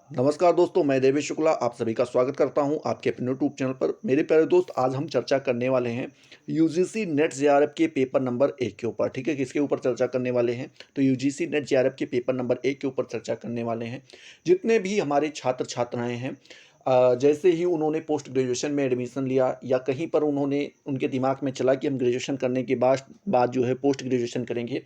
नमस्कार दोस्तों, मैं देवेश शुक्ला आप सभी का स्वागत करता हूं आपके अपने यूट्यूब चैनल पर। मेरे प्यारे दोस्त, आज हम चर्चा करने वाले हैं यूजीसी नेट जेआरएफ के पेपर नंबर 1 के ऊपर। ठीक है, किसके ऊपर चर्चा करने वाले हैं? तो यूजीसी नेट जेआरएफ के पेपर नंबर 1 के ऊपर चर्चा करने वाले हैं। जितने भी हमारे छात्र छात्राएं हैं, जैसे ही उन्होंने पोस्ट ग्रेजुएशन में एडमिशन लिया या कहीं पर उन्होंने उनके दिमाग में चला कि हम ग्रेजुएशन करने के बाद जो है पोस्ट ग्रेजुएशन करेंगे,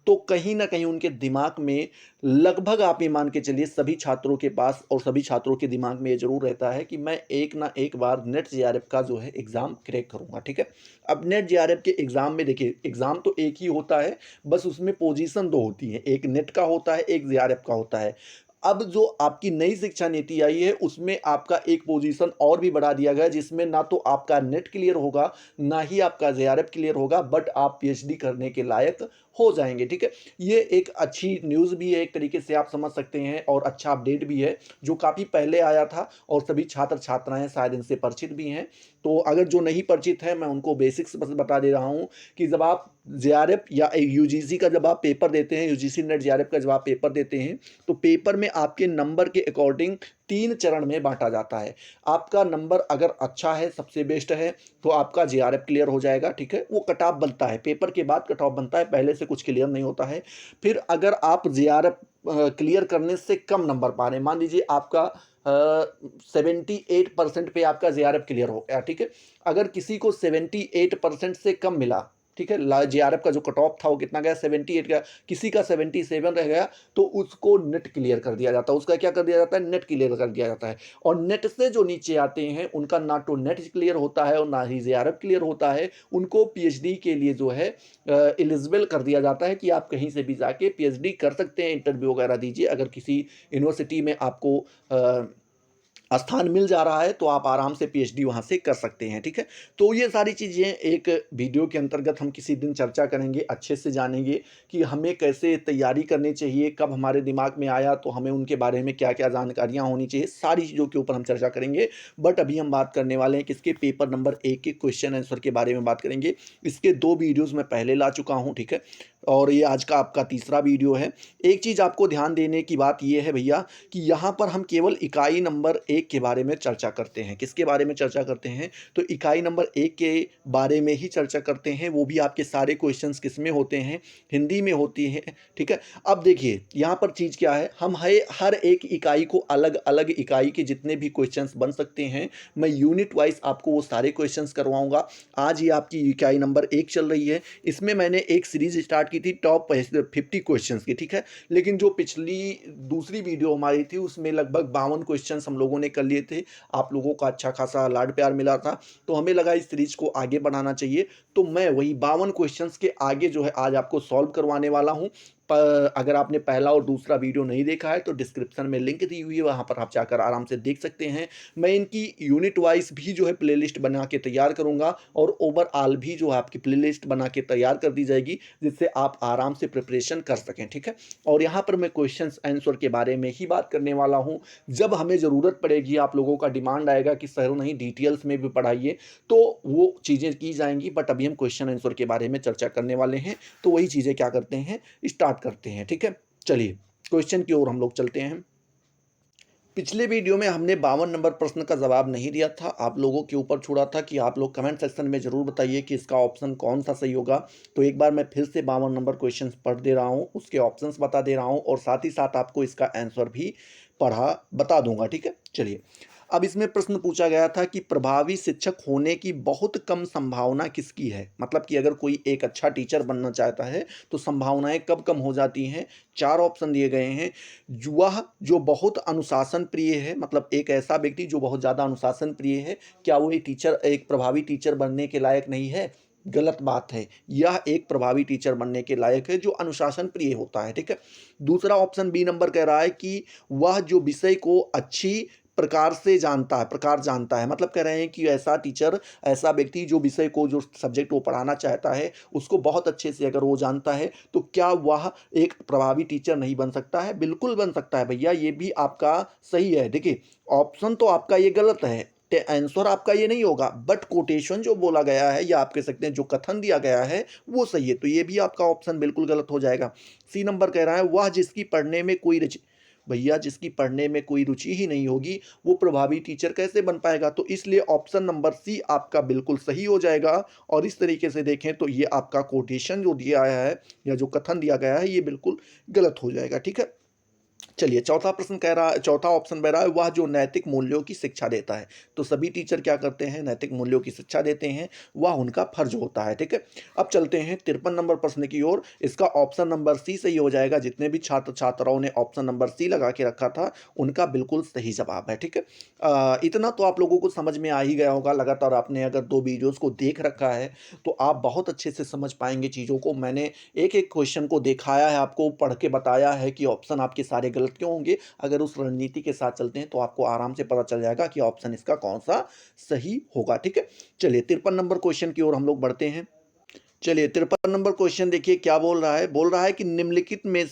तो कहीं न कहीं उनके दिमाग में लगभग आप ये मान के चलिए सभी छात्रों के पास और सभी छात्रों के दिमाग में ये ज़रूर रहता है कि मैं एक ना एक बार नेट जेआरएफ का जो है एग्ज़ाम क्रैक करूँगा, ठीक है? अब नेट जेआरएफ के एग्ज़ाम में देखिए, एग्ज़ाम तो एक ही होता है, बस उसमें पोज़ीशन 2 होती हैं, एक नेट का होता है, एक जेआरएफ का होता है। अब जो आपकी नई शिक्षा नीति आई है, उसमें आपका एक पोज़ीशन और भी बढ़ा दिया गया है, जिसमें ना तो आपका नेट क्लियर होगा, ना ही आपका जेआरएफ क्लियर होगा, बट आप पीएचडी करने के लायक हो जाएँगे, ठीक है? ये एक अच्छी न्यूज़ भी है, एक तरीके से आप समझ सकते हैं, और अच्छा अपडेट भी है, जो काफ़ी पहले आया था और सभी छात्र-छात्राएँ शायद इनसे परिचित भी हैं। तो अगर जो नहीं परिचित हैं, मैं उनको बेसिक्स बस बता दे रहा हूँ कि जब आप जेआरएफ या यूजीसी का जब आप पेपर देते हैं, यूजीसी नेट जेआरएफ का जब आप पेपर देते हैं, तो पेपर में आपके नंबर के अकॉर्डिंग 3 चरण में बाँटा जाता है। आपका नंबर अगर अच्छा है, सबसे बेस्ट है, तो आपका जेआरएफ क्लियर हो जाएगा, ठीक है? वो कट ऑफ बनता है, पेपर के बाद कट ऑफ बनता है, पहले से कुछ क्लियर नहीं होता है। फिर अगर आप जेआरएफ क्लियर करने से कम नंबर पा रहे हैं, मान लीजिए आपका 78% पे आपका जेआरएफ क्लियर हो गया, ठीक है? अगर किसी को 78% से कम मिला, ठीक है? जेआरएफ का जो कट ऑफ था वो कितना गया, 78 गया, किसी का 77 रह गया, तो उसको नेट क्लियर कर दिया जाता है। उसका क्या कर दिया जाता है? नेट क्लियर कर दिया जाता है। और नेट से जो नीचे आते हैं, उनका ना तो नेट क्लियर होता है और ना ही जेआरएफ क्लियर होता है। उनको पीएचडी के लिए जो है एलिजिबल कर दिया जाता है कि आप कहीं से भी जाके पीएचडी कर सकते हैं, इंटरव्यू वगैरह दीजिए। अगर किसी यूनिवर्सिटी में आपको स्थान मिल जा रहा है, तो आप आराम से पीएचडी वहाँ से कर सकते हैं, ठीक है? तो ये सारी चीज़ें एक वीडियो के अंतर्गत हम किसी दिन चर्चा करेंगे, अच्छे से जानेंगे कि हमें कैसे तैयारी करनी चाहिए, कब हमारे दिमाग में आया तो हमें उनके बारे में क्या-क्या जानकारियाँ होनी चाहिए, सारी चीज़ों के ऊपर हम चर्चा करेंगे। बट अभी हम बात करने वाले हैं किसके, पेपर नंबर 1 के क्वेश्चन आंसर के बारे में बात करेंगे। इसके 2 वीडियोज़ मैं पहले ला चुका हूँ, ठीक है? और ये आज का आपका तीसरा वीडियो है। एक चीज़ आपको ध्यान देने की बात ये है भैया, कि यहाँ पर हम केवल इकाई नंबर 1 के बारे में चर्चा करते हैं। किसके बारे में चर्चा करते हैं? तो इकाई नंबर 1 के बारे में ही चर्चा करते हैं। वो भी आपके सारे क्वेश्चंस किसमें होते हैं? हिंदी में होती हैं, ठीक है? अब देखिए, यहाँ पर चीज़ क्या है, हम हर एक इकाई को अलग-अलग इकाई के जितने भी क्वेश्चंस बन सकते हैं, मैं यूनिट वाइज़ आपको वो सारे क्वेश्चंस करवाऊँगा। आज ये आपकी इकाई नंबर 1 चल रही है। इसमें मैंने एक सीरीज़ स्टार्ट की थी टॉप 50 क्वेश्चंस की, ठीक है? लेकिन जो पिछली दूसरी वीडियो हमारी थी, उसमें लगभग 52 क्वेश्चंस हम लोगों ने कर लिए थे। आप लोगों का अच्छा खासा लाड प्यार मिला था, तो हमें लगा इस सीरीज को आगे बढ़ाना चाहिए। तो मैं वही 52 क्वेश्चंस के आगे जो है आज आपको सॉल्व करवाने वाला हूँ। अगर आपने पहला और दूसरा वीडियो नहीं देखा है, तो डिस्क्रिप्शन में लिंक दी हुई है, वहाँ पर आप जाकर आराम से देख सकते हैं। मैं इनकी यूनिट वाइज भी जो है प्लेलिस्ट बना के तैयार करूँगा, और ओवरऑल भी जो है आपकी प्लेलिस्ट बना के तैयार कर दी जाएगी, जिससे आप आराम से प्रिपरेशन कर सकें, ठीक है? और यहाँ पर मैं क्वेश्चंस आंसर के बारे में ही बात करने वाला हूँ। जब हमें ज़रूरत पड़ेगी, आप लोगों का डिमांड आएगा कि सर नहीं डिटेल्स में भी पढ़ाइए, तो वो चीज़ें की जाएँगी। बट अभी हम क्वेश्चन आंसर के बारे में चर्चा करने वाले हैं, तो वही चीज़ें क्या करते हैं, स्टार्ट करते हैं, ठीक है? चलिए, क्वेश्चन की ओर हम लोग चलते हैं। पिछले वीडियो में हमने 52 नंबर प्रश्न का जवाब नहीं दिया था, आप लोगों के ऊपर छोड़ा था कि आप लोग कमेंट सेक्शन में ज़रूर बताइए कि इसका ऑप्शन कौन सा सही होगा। तो एक बार मैं फिर से 52 नंबर क्वेश्चंस पढ़ दे रहा हूँ, उसके ऑप्शंस बता दे रहा हूँ, और साथ ही साथ आपको इसका आंसर भी बता दूंगा, ठीक है? चलिए, अब इसमें प्रश्न पूछा गया था कि प्रभावी शिक्षक होने की बहुत कम संभावना किसकी है? मतलब कि अगर कोई एक अच्छा टीचर बनना चाहता है, तो संभावनाएं कब कम हो जाती हैं? 4 ऑप्शन दिए गए हैं। वह जो बहुत अनुशासन प्रिय है, मतलब एक ऐसा व्यक्ति जो बहुत ज़्यादा अनुशासन प्रिय है, क्या वो एक प्रभावी टीचर बनने के लायक नहीं है? गलत बात है। यह एक प्रभावी टीचर बनने के लायक है जो अनुशासन प्रिय होता है, ठीक है? दूसरा ऑप्शन बी नंबर कह रहा है कि वह जो विषय को अच्छी प्रकार जानता है, मतलब कह रहे हैं कि ऐसा टीचर, ऐसा व्यक्ति जो विषय को, जो सब्जेक्ट वो पढ़ाना चाहता है, उसको बहुत अच्छे से अगर वो जानता है, तो क्या वह एक प्रभावी टीचर नहीं बन सकता है? बिल्कुल बन सकता है भैया, ये भी आपका सही है। देखिए, ऑप्शन तो आपका ये गलत है, आंसर आपका ये नहीं होगा, बट कोटेशन जो बोला गया है, या आप कह सकते हैं जो कथन दिया गया है, वो सही है। तो ये भी आपका ऑप्शन बिल्कुल गलत हो जाएगा। सी नंबर कह रहा है, वह जिसकी पढ़ने में कोई भैया जिसकी पढ़ने में कोई रुचि ही नहीं होगी वो प्रभावी टीचर कैसे बन पाएगा। तो इसलिए ऑप्शन नंबर सी आपका बिल्कुल सही हो जाएगा। और इस तरीके से देखें तो ये आपका कोटेशन जो दिया है या जो कथन दिया गया है ये बिल्कुल गलत हो जाएगा। ठीक है, चलिए चौथा प्रश्न कह रहा है, चौथा ऑप्शन बह रहा है वह जो नैतिक मूल्यों की शिक्षा देता है। तो सभी टीचर क्या करते हैं, नैतिक मूल्यों की शिक्षा देते हैं, वह उनका फर्ज होता है। ठीक है, अब चलते हैं 53 नंबर प्रश्न की ओर। इसका ऑप्शन नंबर सी सही हो जाएगा। जितने भी छात्र छात्राओं ने ऑप्शन नंबर सी लगा के रखा था उनका बिल्कुल सही जवाब है। ठीक है, इतना तो आप लोगों को समझ में आ ही गया होगा। लगातार आपने अगर 2 वीडियोस को देख रखा है तो आप बहुत अच्छे से समझ पाएंगे चीज़ों को। मैंने एक एक क्वेश्चन को दिखाया है, आपको पढ़ के बताया है कि ऑप्शन आपके सारे गलत क्यों होंगे। अगर उस रणनीति के साथ चलते हैं तो आपको आराम से पता चल जाएगा कि ऑप्शन इसका कौन सा सही होगा। ठीक है, चलिए 53 नंबर क्वेश्चन की ओर हम लोग बढ़ते हैं। चलिए 53 नंबर क्वेश्चन देखिए क्या बोल रहा है। बोल रहा है कि निम्नलिखित में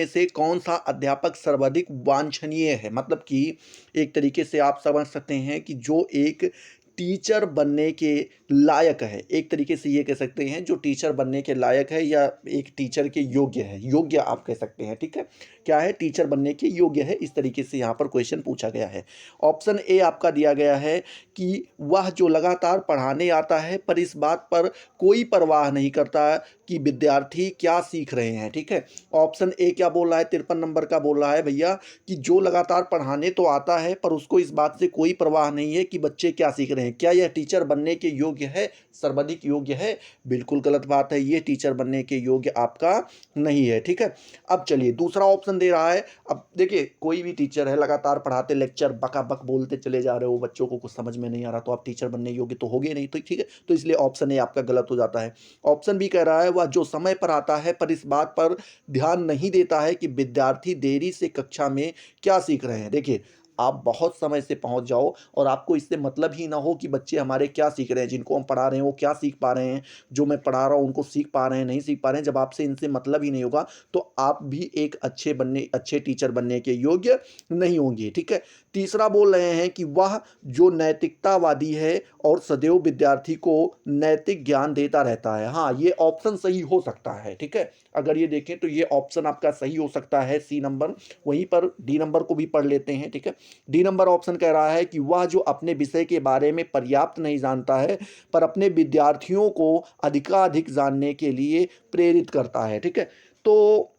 से कौन सा अध्यापक सर्वाधिक वांछनीय है। मतलब कि एक तरीके से आप समझ सकते हैं कि जो एक टीचर बनने के लायक है, एक तरीके से ये कह सकते हैं जो टीचर बनने के लायक है या एक टीचर के योग्य है, योग्य आप कह सकते हैं। ठीक है, क्या है, टीचर बनने के योग्य है, इस तरीके से यहाँ पर क्वेश्चन पूछा गया है। ऑप्शन ए आपका दिया गया है कि वह जो लगातार पढ़ाने आता है पर इस बात पर कोई परवाह नहीं करता कि विद्यार्थी क्या सीख रहे हैं। ठीक है, ऑप्शन ए क्या बोल रहा है, 53 नंबर का बोल रहा है भैया कि जो लगातार पढ़ाने तो आता है पर उसको इस बात से कोई परवाह नहीं है कि बच्चे क्या सीख रहे हैं। क्या यह टीचर बनने के योग्य है, सर्वाधिक योग्य है? बिल्कुल गलत बात है, ये टीचर बनने के योग्य आपका नहीं है। ठीक है, अब चलिए दूसरा ऑप्शन दे रहा है। अब देखिए कोई भी टीचर है, लगातार पढ़ाते, लेक्चर बका बक बोलते चले जा रहे हो, बच्चों को कुछ समझ में नहीं आ रहा तो आप टीचर बनने योग्य तो होगे नहीं। तो ठीक है, तो इसलिए ऑप्शन ए आपका गलत हो जाता है। ऑप्शन बी कह रहा है वह जो समय पर आता है पर इस बात पर ध्यान नहीं देता है कि विद्यार्थी देरी से कक्षा में क्या सीख रहे हैं। देखिए आप बहुत समय से पहुंच जाओ और आपको इससे मतलब ही ना हो कि बच्चे हमारे क्या सीख रहे हैं, जिनको हम पढ़ा रहे हैं वो क्या सीख पा रहे हैं, जो मैं पढ़ा रहा हूँ उनको सीख पा रहे हैं नहीं सीख पा रहे हैं। जब आपसे इनसे मतलब ही नहीं होगा तो आप भी एक अच्छे टीचर बनने के योग्य नहीं होंगे। ठीक है, तीसरा बोल रहे हैं कि वह जो नैतिकतावादी है और सदैव विद्यार्थी को नैतिक ज्ञान देता रहता है। हाँ, ये ऑप्शन सही हो सकता है। ठीक है, अगर ये देखें तो ये ऑप्शन आपका सही हो सकता है, सी नंबर। वहीं पर डी नंबर को भी पढ़ लेते हैं। ठीक है, डी नंबर ऑप्शन कह रहा है कि वह जो अपने विषय के बारे में पर्याप्त नहीं जानता है पर अपने विद्यार्थियों को अधिकाधिक जानने के लिए प्रेरित करता है। ठीक है, तो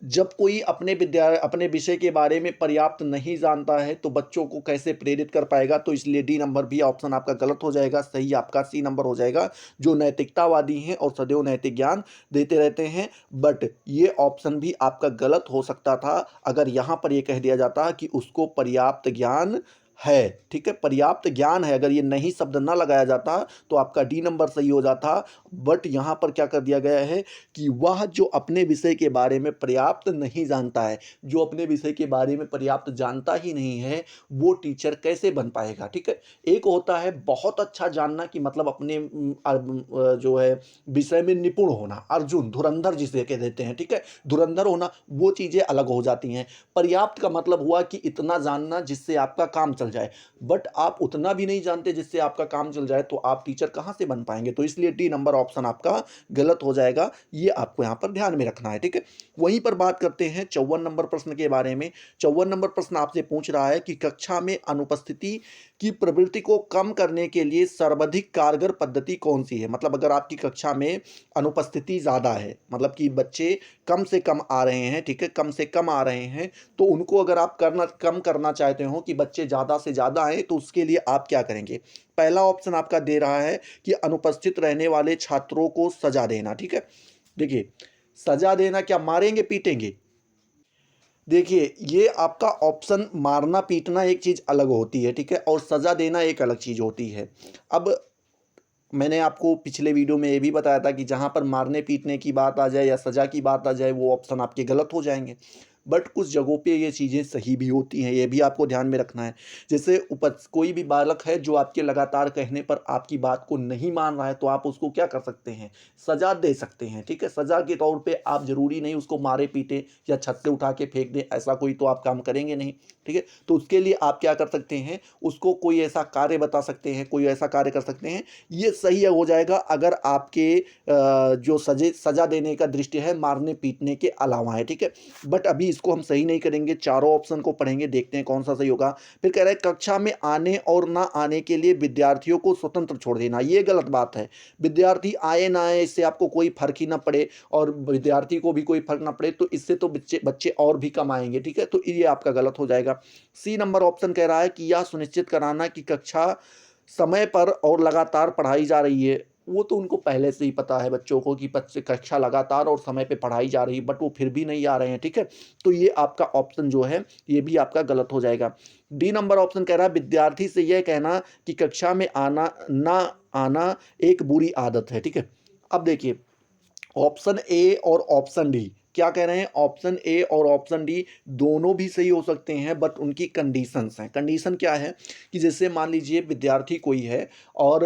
जब कोई अपने विषय के बारे में पर्याप्त नहीं जानता है तो बच्चों को कैसे प्रेरित कर पाएगा। तो इसलिए डी नंबर भी ऑप्शन आपका गलत हो जाएगा, सही आपका सी नंबर हो जाएगा, जो नैतिकतावादी हैं और सदैव नैतिक ज्ञान देते रहते हैं। बट ये ऑप्शन भी आपका गलत हो सकता था अगर यहाँ पर ये कह दिया जाता कि उसको पर्याप्त ज्ञान है। ठीक है, पर्याप्त ज्ञान है, अगर ये नहीं शब्द ना लगाया जाता तो आपका डी नंबर सही हो जाता। बट यहाँ पर क्या कर दिया गया है कि वह जो अपने विषय के बारे में पर्याप्त नहीं जानता है, जो अपने विषय के बारे में पर्याप्त जानता ही नहीं है, वो टीचर कैसे बन पाएगा। ठीक है, एक होता है बहुत अच्छा जानना कि मतलब अपने जो है विषय में निपुण होना, अर्जुन धुरंधर जिसे कह देते हैं। ठीक है, धुरंधर होना, वो चीज़ें अलग हो जाती हैं। पर्याप्त का मतलब हुआ कि इतना जानना जिससे आपका काम चल जाए। बट आप उतना भी नहीं जानते जिससे आपका काम चल जाए तो आप टीचर कहाँ से बन पाएंगे। तो इसलिए डी नंबर ऑप्शन आपका गलत हो जाएगा, ये आपको यहाँ पर ध्यान में रखना है। ठीक है, वहीं पर बात करते हैं 54 नंबर प्रश्न के बारे में। 54 नंबर प्रश्न आपसे पूछ रहा है कि कक्षा में अनुपस्थिति की प्रवृत्ति को कम करने के लिए सर्वाधिक कारगर पद्धति कौन सी है। मतलब अगर आपकी कक्षा में अनुपस्थिति ज़्यादा है, मतलब कि बच्चे कम से कम आ रहे हैं, ठीक है, कम से कम आ रहे हैं, तो उनको अगर आप कम करना चाहते हो कि बच्चे ज़्यादा से ज़्यादा आए तो उसके लिए आप क्या करेंगे। पहला ऑप्शन आपका दे रहा है कि अनुपस्थित रहने वाले छात्रों को सजा देना। ठीक है, देखिए सजा देना क्या, मारेंगे पीटेंगे। देखिए ये आपका ऑप्शन, मारना पीटना एक चीज़ अलग होती है। ठीक है, और सजा देना एक अलग चीज़ होती है। अब मैंने आपको पिछले वीडियो में ये भी बताया था कि जहाँ पर मारने पीटने की बात आ जाए या सज़ा की बात आ जाए वो ऑप्शन आपके गलत हो जाएंगे। बट कुछ जगहों पे ये चीज़ें सही भी होती हैं, ये भी आपको ध्यान में रखना है। जैसे कोई भी बालक है जो आपके लगातार कहने पर आपकी बात को नहीं मान रहा है, तो आप उसको क्या कर सकते हैं, सज़ा दे सकते हैं, ठीक है। सज़ा के तौर पे आप ज़रूरी नहीं उसको मारे पीटे या छत से उठा के फेंक दें, ऐसा कोई तो आप काम करेंगे नहीं, ठीक है। तो उसके लिए आप क्या कर सकते हैं, उसको कोई ऐसा कार्य बता सकते हैं, कोई ऐसा कार्य कर सकते हैं। ये सही हो जाएगा अगर आपके जो सज़ा देने का दृष्टि है मारने पीटने के अलावा है, ठीक है। बट अभी इसको हम सही नहीं करेंगे, चारों ऑप्शन को पढ़ेंगे, देखते हैं कौन सा सही होगा। फिर कह रहा है कक्षा में आने और ना आने के लिए विद्यार्थियों को स्वतंत्र छोड़ देना, ये गलत बात है। विद्यार्थी आए ना आए इससे आपको कोई फर्क ही ना पड़े और विद्यार्थी को भी कोई फर्क ना पड़े, तो इससे तो बच्चे बच्चे और भी कम आएंगे, ठीक है। तो ये आपका गलत हो जाएगा। सी नंबर ऑप्शन कह रहा है कि यह सुनिश्चित कराना कि कक्षा समय पर और लगातार पढ़ाई जा रही है। वो तो उनको पहले से ही पता है बच्चों को कि बच्चे कक्षा लगातार और समय पे पढ़ाई जा रही है, बट वो फिर भी नहीं आ रहे हैं, ठीक है। तो ये आपका ऑप्शन जो है ये भी आपका गलत हो जाएगा। डी नंबर ऑप्शन कह रहा है विद्यार्थी से यह कहना कि कक्षा में आना ना आना एक बुरी आदत है, ठीक है। अब देखिए ऑप्शन ए और ऑप्शन डी क्या कह रहे हैं, ऑप्शन ए और ऑप्शन डी दोनों भी सही हो सकते हैं, बट उनकी कंडीशंस हैं। कंडीशन क्या है कि जैसे मान लीजिए विद्यार्थी कोई है और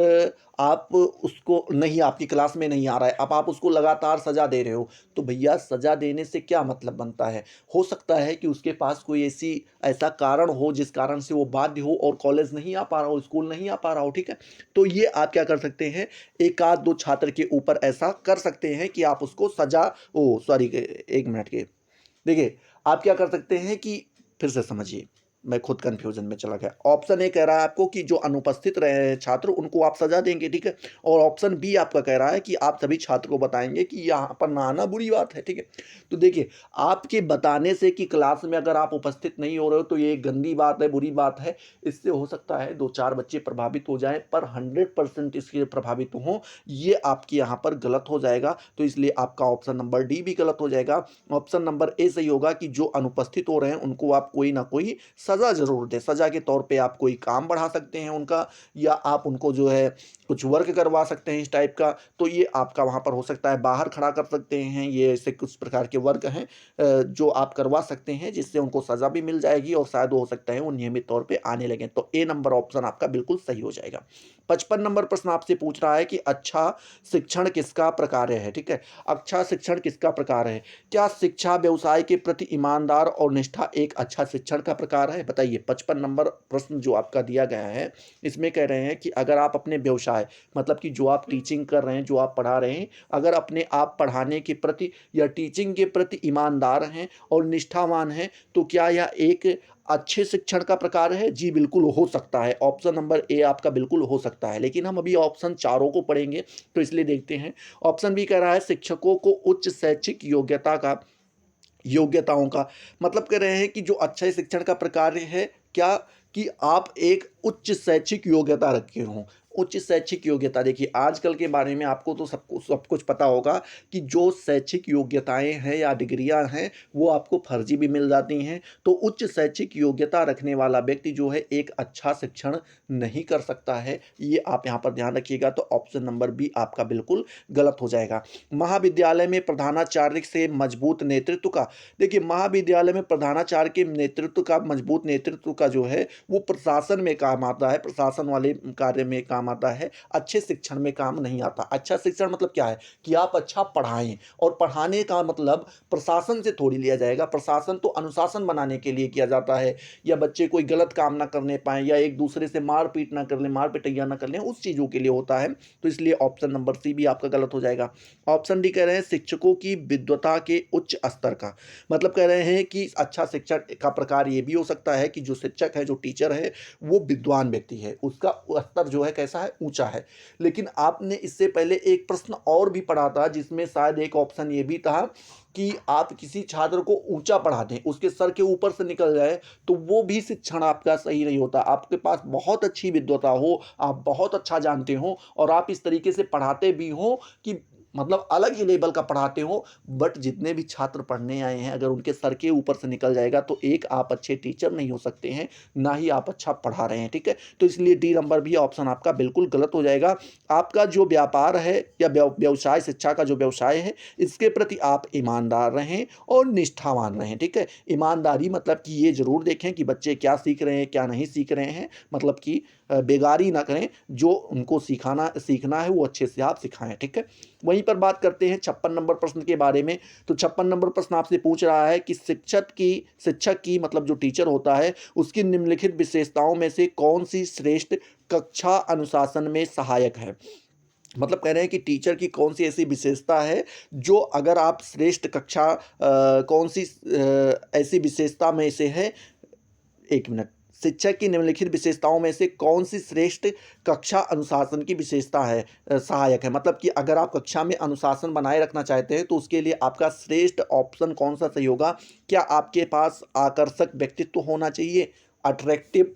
आप उसको नहीं, आपकी क्लास में नहीं आ रहा है, अब आप उसको लगातार सजा दे रहे हो, तो भैया सजा देने से क्या मतलब बनता है। हो सकता है कि उसके पास कोई ऐसा कारण हो जिस कारण से वो बाध्य हो और कॉलेज नहीं आ पा रहा हो, स्कूल नहीं आ पा रहा हो, ठीक है। तो ये आप क्या कर सकते हैं, एक आध दो छात्र के ऊपर ऐसा कर सकते हैं कि आप उसको सजा, ओ सॉरी, एक मिनट के, देखिए आप क्या कर सकते हैं कि, फिर से समझिए, मैं खुद कंफ्यूजन में चला गया। ऑप्शन ए कह रहा है आपको कि जो अनुपस्थित रहे हैं छात्र उनको आप सजा देंगे, ठीक है। और ऑप्शन बी आपका कह रहा है कि आप सभी छात्र को बताएंगे कि यहाँ पर ना आना बुरी बात है, ठीक है। तो देखिए आपके बताने से कि क्लास में अगर आप उपस्थित नहीं हो रहे हो तो ये एक गंदी बात है, बुरी बात है। इससे हो सकता है दो चार बच्चे प्रभावित हो जाएं, पर 100% इसके प्रभावित हों, ये आपके यहाँ पर गलत हो जाएगा। तो इसलिए आपका ऑप्शन नंबर डी भी गलत हो जाएगा। ऑप्शन नंबर ए सही होगा कि जो अनुपस्थित हो रहे हैं उनको आप कोई ना कोई सज़ा ज़रूर दें। सज़ा के तौर पे आप कोई काम बढ़ा सकते हैं उनका, या आप उनको जो है कुछ वर्क करवा सकते हैं इस टाइप का। तो ये आपका वहाँ पर हो सकता है, बाहर खड़ा कर सकते हैं, ये ऐसे कुछ प्रकार के वर्क हैं जो आप करवा सकते हैं जिससे उनको सज़ा भी मिल जाएगी और शायद हो सकता है वो नियमित तौर पे आने लगें। तो ए नंबर ऑप्शन आपका बिल्कुल सही हो जाएगा। 55 नंबर प्रश्न आपसे पूछ रहा है कि अच्छा शिक्षण किसका प्रकार है, ठीक है। अच्छा शिक्षण किसका प्रकार है, क्या शिक्षा व्यवसाय के प्रति ईमानदार और निष्ठा एक अच्छा शिक्षण का प्रकार है, बताइए। 55 नंबर प्रश्न जो आपका दिया गया है इसमें कह रहे हैं कि अगर आप अपने व्यवसाय, मतलब कि जो आप टीचिंग कर रहे हैं, जो आप पढ़ा रहे हैं, अगर अपने आप पढ़ाने के प्रति या टीचिंग के प्रति ईमानदार हैं और निष्ठावान हैं, तो क्या यह एक अच्छे शिक्षण का प्रकार है। जी बिल्कुल हो सकता है, ऑप्शन नंबर ए आपका बिल्कुल हो सकता है। लेकिन हम अभी ऑप्शन चारों को पढ़ेंगे तो इसलिए देखते हैं। ऑप्शन बी कह रहा है शिक्षकों को उच्च शैक्षिक योग्यताओं का, मतलब कह रहे हैं कि जो अच्छे शिक्षण का प्रकार है क्या, कि आप एक उच्च शैक्षिक योग्यता रखे हों। उच्च शैक्षिक योग्यता, देखिए आजकल के बारे में आपको तो सब कुछ पता होगा कि जो शैक्षिक योग्यताएं हैं या डिग्रियां हैं वो आपको फर्जी भी मिल जाती हैं। तो उच्च शैक्षिक योग्यता रखने वाला व्यक्ति जो है एक अच्छा शिक्षण नहीं कर सकता है, ये आप यहाँ पर ध्यान रखिएगा। तो ऑप्शन नंबर बी आपका बिल्कुल गलत हो जाएगा। महाविद्यालय में प्रधानाचार्य से मजबूत नेतृत्व का, देखिए महाविद्यालय में प्रधानाचार्य के नेतृत्व का, मजबूत नेतृत्व का जो है वो प्रशासन में काम आता है, प्रशासन वाले कार्य में काम आता है, अच्छे शिक्षण में काम नहीं आता। अच्छा शिक्षण मतलब क्या है कि आप अच्छा पढ़ाएं, और पढ़ाने का मतलब प्रशासन से थोड़ी लिया जाएगा। प्रशासन तो अनुशासन बनाने के लिए किया जाता है, या बच्चे कोई गलत काम ना करने पाए, या एक दूसरे से मारपीट ना कर लें, मार पिटैया ना कर लें, उस चीज़ों के लिए होता है। तो इसलिए ऑप्शन नंबर सी भी आपका गलत हो जाएगा। ऑप्शन डी कह रहे हैं शिक्षकों की विद्वता के उच्च स्तर का, मतलब कह रहे हैं कि अच्छा शिक्षण का प्रकार ये भी हो सकता है कि जो शिक्षक है, जो टीचर है, वो विद्वान व्यक्ति है, उसका स्तर जो है कैसा है, ऊंचा है। लेकिन आपने इससे पहले एक प्रश्न और भी पढ़ा था जिसमें शायद एक ऑप्शन ये भी था कि आप किसी छात्र को ऊंचा पढ़ा दें, उसके सर के ऊपर से निकल जाए, तो वो भी शिक्षण आपका सही नहीं होता। आपके पास बहुत अच्छी विद्वता हो, आप बहुत अच्छा जानते हो और आप इस तरीके से पढ़ाते भी हो कि मतलब अलग ही लेवल का पढ़ाते हो, बट जितने भी छात्र पढ़ने आए हैं अगर उनके सर के ऊपर से निकल जाएगा तो एक आप अच्छे टीचर नहीं हो सकते हैं, ना ही आप अच्छा पढ़ा रहे हैं, ठीक है। तो इसलिए डी नंबर भी ऑप्शन आपका बिल्कुल गलत हो जाएगा। आपका जो व्यापार है या व्यवसाय, शिक्षा का जो व्यवसाय है, इसके प्रति आप ईमानदार रहें और निष्ठावान रहें, ठीक है। ईमानदारी मतलब कि ये जरूर देखें कि बच्चे क्या सीख रहे हैं क्या नहीं सीख रहे हैं, मतलब कि बेगारी ना करें, जो उनको सीखना है वो अच्छे से आप सिखाएं, ठीक है। वहीं पर बात करते हैं 56 नंबर प्रश्न के बारे में। तो 56 नंबर प्रश्न आपसे पूछ रहा है कि शिक्षक की मतलब जो टीचर होता है उसकी निम्नलिखित विशेषताओं में से कौन सी श्रेष्ठ कक्षा अनुशासन में सहायक है। मतलब कह रहे हैं कि टीचर की कौन सी ऐसी विशेषता है जो अगर आप श्रेष्ठ कक्षा कौन सी ऐसी विशेषता में से है, एक मिनट, शिक्षक की निम्नलिखित विशेषताओं में से कौन सी श्रेष्ठ कक्षा अनुशासन की विशेषता है, सहायक है। मतलब कि अगर आप कक्षा में अनुशासन बनाए रखना चाहते हैं तो उसके लिए आपका श्रेष्ठ ऑप्शन कौन सा सही होगा। क्या आपके पास आकर्षक व्यक्तित्व होना चाहिए, अट्रैक्टिव,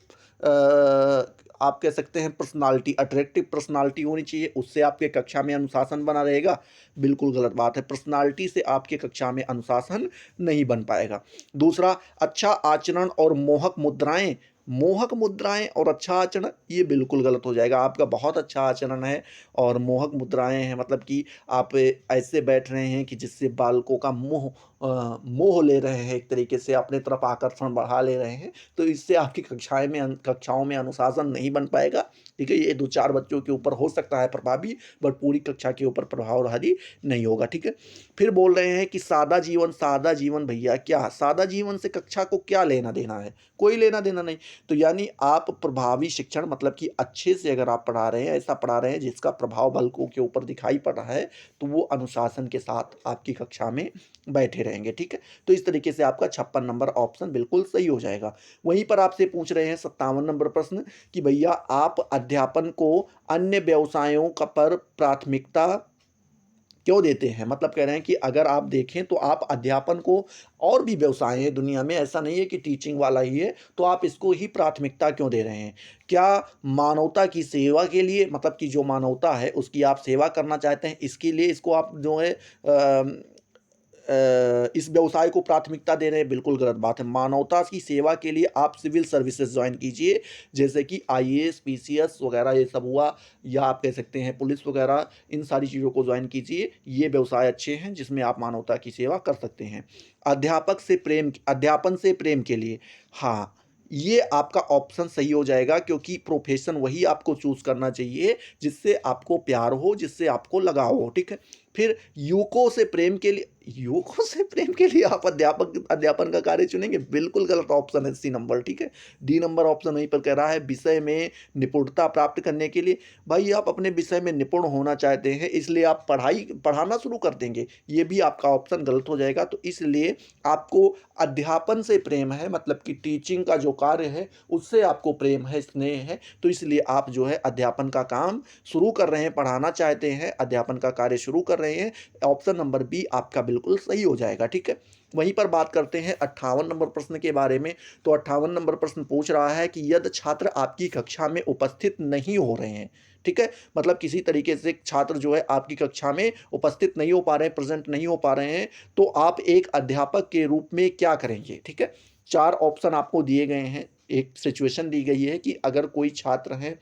आप कह सकते हैं पर्सनालिटी, अट्रैक्टिव पर्सनालिटी होनी चाहिए, उससे आपके कक्षा में अनुशासन बना रहेगा। बिल्कुल गलत बात है, पर्सनालिटी से आपके कक्षा में अनुशासन नहीं बन पाएगा। दूसरा, अच्छा आचरण और मोहक मुद्राएं और अच्छा आचरण, ये बिल्कुल गलत हो जाएगा। आपका बहुत अच्छा आचरण है और मोहक मुद्राएं हैं, मतलब कि आप ऐसे बैठ रहे हैं कि जिससे बालकों का मोह ले रहे हैं, एक तरीके से अपने तरफ आकर्षण बढ़ा ले रहे हैं, तो इससे आपकी कक्षाओं में अनुशासन नहीं बन पाएगा, ठीक है। ये 2-4 बच्चों के ऊपर हो सकता है प्रभावी, बट पूरी कक्षा के ऊपर प्रभावशाली नहीं होगा, ठीक है। फिर बोल रहे हैं कि सादा जीवन भैया, क्या सादा जीवन से कक्षा को क्या लेना देना है, कोई लेना देना नहीं। तो यानी आप प्रभावी शिक्षण मतलब कि अच्छे से अगर आप पढ़ा रहे हैं, ऐसा पढ़ा रहे हैं जिसका प्रभाव बालकों के ऊपर दिखाई पड़ रहा है, तो वो अनुशासन के साथ आपकी कक्षा में बैठे रहेंगे, ठीक है। तो इस तरीके से आपका 56 नंबर ऑप्शन बिल्कुल सही हो जाएगा। वहीं पर आपसे पूछ रहे हैं 57 नंबर प्रश्न कि भैया आप अध्यापन को अन्य व्यवसायों का पर प्राथमिकता क्यों देते हैं। मतलब कह रहे हैं कि अगर आप देखें तो आप अध्यापन को, और भी व्यवसाय हैं दुनिया में, ऐसा नहीं है कि टीचिंग वाला ही है, तो आप इसको ही प्राथमिकता क्यों दे रहे हैं। क्या मानवता की सेवा के लिए, मतलब कि जो मानवता है उसकी आप सेवा करना चाहते हैं, इसके लिए इसको आप जो है इस व्यवसाय को प्राथमिकता दे रहे हैं, बिल्कुल गलत बात है। मानवता की सेवा के लिए आप सिविल सर्विसेज ज्वाइन कीजिए, जैसे कि आईएएस पीसीएस वगैरह ये सब हुआ, या आप कह सकते हैं पुलिस वगैरह, इन सारी चीज़ों को ज्वाइन कीजिए। ये व्यवसाय अच्छे हैं जिसमें आप मानवता की सेवा कर सकते हैं। अध्यापन से प्रेम के लिए, हाँ, ये आपका ऑप्शन सही हो जाएगा, क्योंकि प्रोफेशन वही आपको चूज करना चाहिए जिससे आपको प्यार हो, जिससे आपको लगाव हो, ठीक है। फिर युवकों से प्रेम के लिए आप अध्यापन का कार्य चुनेंगे, बिल्कुल गलत ऑप्शन है सी नंबर, ठीक है। डी नंबर ऑप्शन वहीं पर कह रहा है विषय में निपुणता प्राप्त करने के लिए। भाई आप अपने विषय में निपुण होना चाहते हैं, इसलिए आप पढ़ाना शुरू कर देंगे, ये भी आपका ऑप्शन गलत हो जाएगा। तो इसलिए आपको अध्यापन से प्रेम है, मतलब कि टीचिंग का जो कार्य है उससे आपको प्रेम है, स्नेह है, तो इसलिए आप जो है अध्यापन का काम शुरू कर रहे हैं, पढ़ाना चाहते हैं, अध्यापन का कार्य शुरू कर रहे हैं। ऑप्शन नंबर बी आपका बिल्कुल सही हो जाएगा, ठीक है। वहीं पर बात करते हैं 58 नंबर प्रश्न के बारे में। तो 58 नंबर प्रश्न पूछ रहा है कि यदि छात्र आपकी कक्षा में उपस्थित नहीं हो रहे हैं, ठीक है, मतलब किसी तरीके से छात्र जो है आपकी कक्षा में उपस्थित नहीं हो पा रहे हैं, प्रेजेंट नहीं हो पा रहे हैं, तो आप एक अध्यापक के रूप में क्या करेंगे, ठीक है। 4 ऑप्शन आपको दिए गए हैं, एक सिचुएशन दी गई है कि अगर कोई छात्र है,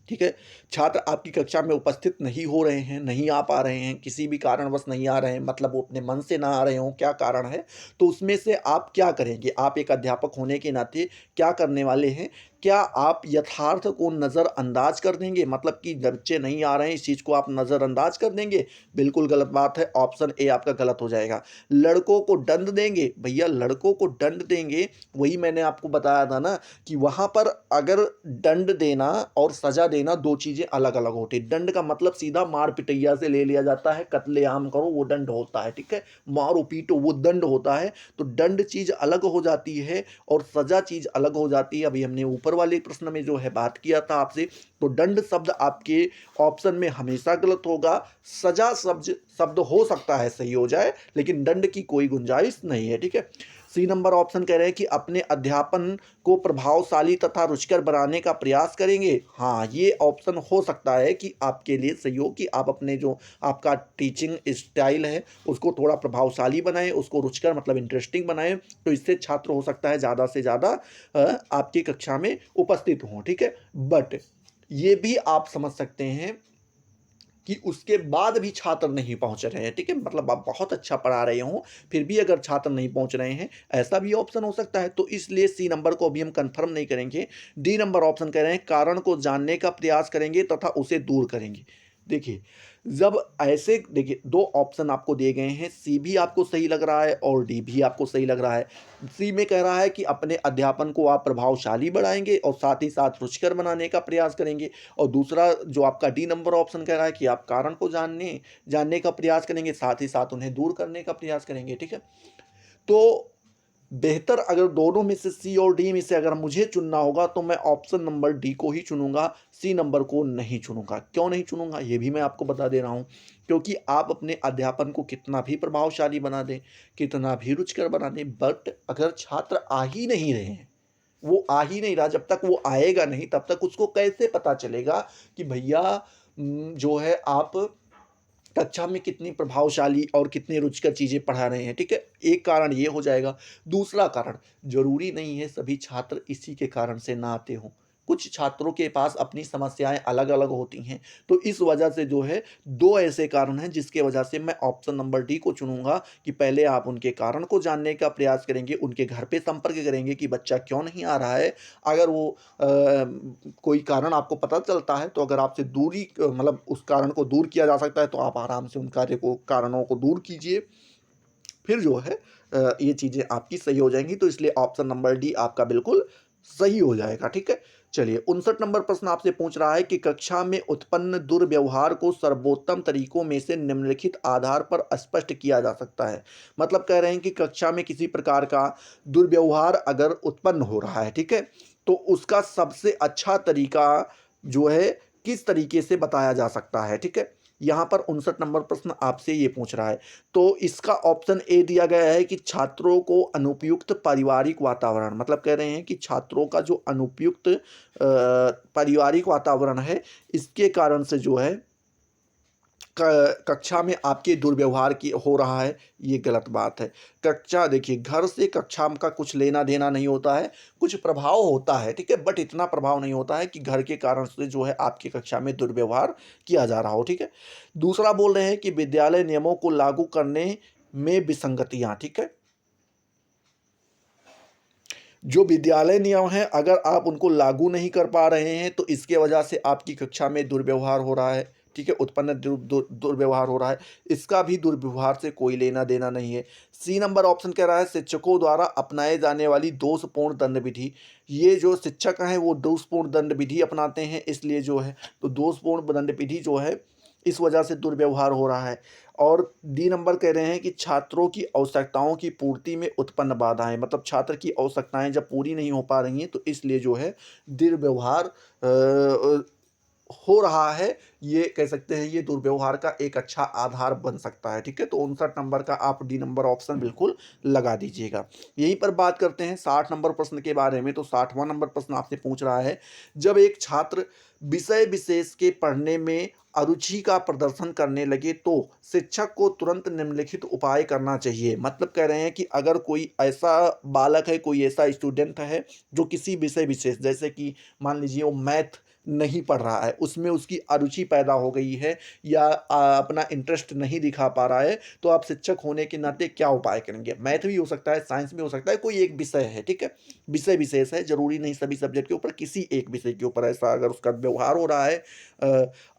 ठीक है, छात्र आपकी कक्षा में उपस्थित नहीं हो रहे हैं, नहीं आ पा रहे हैं, किसी भी कारणवश नहीं आ रहे हैं, मतलब वो अपने मन से ना आ रहे हों, क्या कारण है, तो उसमें से आप क्या करेंगे। आप एक अध्यापक होने के नाते क्या करने वाले हैं। क्या आप यथार्थ को नज़रअंदाज कर देंगे, मतलब कि बच्चे नहीं आ रहे हैं इस चीज़ को आप नज़रअंदाज कर देंगे, बिल्कुल गलत बात है, ऑप्शन ए आपका गलत हो जाएगा। लड़कों को दंड देंगे, भैया लड़कों को दंड देंगे, वही मैंने आपको बताया था ना कि वहाँ पर अगर दंड देना और सजा देना दो चीज़ें अलग अलग होती है। दंड का मतलब सीधा मार पिटैया से ले लिया जाता है, कत्लेआम करो वो दंड होता है, ठीक है, मारो पीटो वो दंड होता है। तो दंड चीज़ अलग हो जाती है और सजा चीज़ अलग हो जाती है। अभी हमने ऊपर वाले प्रश्न में जो है बात किया था आपसे, तो दंड शब्द आपके ऑप्शन में हमेशा गलत होगा। सजा शब्द हो सकता है सही हो जाए, लेकिन दंड की कोई गुंजाइश नहीं है, ठीक है। सी नंबर ऑप्शन कह रहे हैं कि अपने अध्यापन को प्रभावशाली तथा रुचिकर बनाने का प्रयास करेंगे। हाँ, ये ऑप्शन हो सकता है कि आपके लिए सही हो कि आप अपने जो आपका टीचिंग स्टाइल है उसको थोड़ा प्रभावशाली बनाएं, उसको रुचिकर मतलब इंटरेस्टिंग बनाएं, तो इससे छात्र हो सकता है ज़्यादा से ज़्यादा आपकी कक्षा में उपस्थित हों। ठीक है, बट ये भी आप समझ सकते हैं कि उसके बाद भी छात्र नहीं पहुंच रहे हैं। ठीक है, मतलब आप बहुत अच्छा पढ़ा रहे हो फिर भी अगर छात्र नहीं पहुंच रहे हैं, ऐसा भी ऑप्शन हो सकता है। तो इसलिए सी नंबर को अभी हम कंफर्म नहीं करेंगे। डी नंबर ऑप्शन कह रहे हैं कारण को जानने का प्रयास करेंगे तथा उसे दूर करेंगे। देखिए, जब ऐसे देखिए दो ऑप्शन आपको दिए गए हैं, सी भी आपको सही लग रहा है और डी भी आपको सही लग रहा है। सी में कह रहा है कि अपने अध्यापन को आप प्रभावशाली बढ़ाएंगे और साथ ही साथ रुचिकर बनाने का प्रयास करेंगे, और दूसरा जो आपका डी नंबर ऑप्शन कह रहा है कि आप कारण को जानने जानने का प्रयास करेंगे, साथ ही साथ उन्हें दूर करने का प्रयास करेंगे। ठीक है, तो बेहतर अगर दोनों में से सी और डी में से अगर मुझे चुनना होगा तो मैं ऑप्शन नंबर डी को ही चुनूंगा, सी नंबर को नहीं चुनूंगा। क्यों नहीं चुनूंगा ये भी मैं आपको बता दे रहा हूं, क्योंकि आप अपने अध्यापन को कितना भी प्रभावशाली बना दें, कितना भी रुचिकर बना दें, बट अगर छात्र आ ही नहीं रहे हैं, वो आ ही नहीं रहा, जब तक वो आएगा नहीं तब तक उसको कैसे पता चलेगा कि भैया जो है आप कक्षा में कितनी प्रभावशाली और कितनी रुचिकर चीज़ें पढ़ा रहे हैं। ठीक है, एक कारण ये हो जाएगा। दूसरा कारण, जरूरी नहीं है सभी छात्र इसी के कारण से ना आते हों, कुछ छात्रों के पास अपनी समस्याएं अलग अलग होती हैं। तो इस वजह से जो है दो ऐसे कारण हैं जिसके वजह से मैं ऑप्शन नंबर डी को चुनूंगा कि पहले आप उनके कारण को जानने का प्रयास करेंगे, उनके घर पे संपर्क करेंगे कि बच्चा क्यों नहीं आ रहा है। अगर वो कोई कारण आपको पता चलता है तो अगर आपसे दूरी मतलब उस कारण को दूर किया जा सकता है तो आप आराम से उन कार्य को कारणों को दूर कीजिए, फिर जो है ये चीज़ें आपकी सही हो जाएंगी। तो इसलिए ऑप्शन नंबर डी आपका बिल्कुल सही हो जाएगा। ठीक है, चलिए 59 नंबर प्रश्न आपसे पूछ रहा है कि कक्षा में उत्पन्न दुर्व्यवहार को सर्वोत्तम तरीकों में से निम्नलिखित आधार पर स्पष्ट किया जा सकता है। मतलब कह रहे हैं कि कक्षा में किसी प्रकार का दुर्व्यवहार अगर उत्पन्न हो रहा है, ठीक है, तो उसका सबसे अच्छा तरीका जो है किस तरीके से बताया जा सकता है। ठीक है, यहाँ पर 59 नंबर प्रश्न आपसे ये पूछ रहा है। तो इसका ऑप्शन ए दिया गया है कि छात्रों को अनुपयुक्त पारिवारिक वातावरण, मतलब कह रहे हैं कि छात्रों का जो अनुपयुक्त पारिवारिक वातावरण है इसके कारण से जो है कक्षा में आपके दुर्व्यवहार की हो रहा है। ये गलत बात है। कक्षा देखिए, घर से कक्षा का कुछ लेना देना नहीं होता है, कुछ प्रभाव होता है, ठीक है, बट इतना प्रभाव नहीं होता है कि घर के कारण से जो है आपकी कक्षा में दुर्व्यवहार किया जा रहा हो। ठीक है, दूसरा बोल रहे हैं कि विद्यालय नियमों को लागू करने में विसंगतियां। ठीक है, जो विद्यालय नियम हैं अगर आप उनको लागू नहीं कर पा रहे हैं तो इसके वजह से आपकी कक्षा में दुर्व्यवहार हो रहा है। ठीक है, उत्पन्न दुर्व्यवहार हो रहा है, इसका भी दुर्व्यवहार से कोई लेना देना नहीं है। सी नंबर ऑप्शन कह रहा है शिक्षकों द्वारा अपनाए जाने वाली दोषपूर्ण दंड विधि। ये जो शिक्षक हैं वो दोषपूर्ण दंड विधि अपनाते हैं, इसलिए जो है तो दोषपूर्ण दंड विधि जो है इस वजह से दुर्व्यवहार हो रहा है। और डी नंबर कह रहे हैं कि छात्रों की आवश्यकताओं की पूर्ति में उत्पन्न बाधाएं, मतलब छात्र की आवश्यकताएं जब पूरी नहीं हो पा रही हैं तो इसलिए जो है दुर्व्यवहार हो रहा है। ये कह सकते हैं ये दुर्व्यवहार का एक अच्छा आधार बन सकता है। ठीक है, तो 59 नंबर का आप डी नंबर ऑप्शन बिल्कुल लगा दीजिएगा। यहीं पर बात करते हैं 60 नंबर प्रश्न के बारे में। तो 60वां नंबर प्रश्न आपसे पूछ रहा है, जब एक छात्र विषय विशेष के पढ़ने में अरुचि का प्रदर्शन करने लगे तो शिक्षक को तुरंत निम्नलिखित उपाय करना चाहिए। मतलब कह रहे हैं कि अगर कोई ऐसा बालक है, कोई ऐसा स्टूडेंट है जो किसी विषय विशेष, जैसे कि मान लीजिए वो मैथ नहीं पढ़ रहा है, उसमें उसकी अरुचि पैदा हो गई है या अपना इंटरेस्ट नहीं दिखा पा रहा है, तो आप शिक्षक होने के नाते क्या उपाय करेंगे। मैथ भी हो सकता है, साइंस भी हो सकता है, कोई एक विषय है, ठीक है, विषय विशेष है, जरूरी नहीं सभी सब्जेक्ट के ऊपर, किसी एक विषय के ऊपर ऐसा अगर उसका व्यवहार हो रहा है,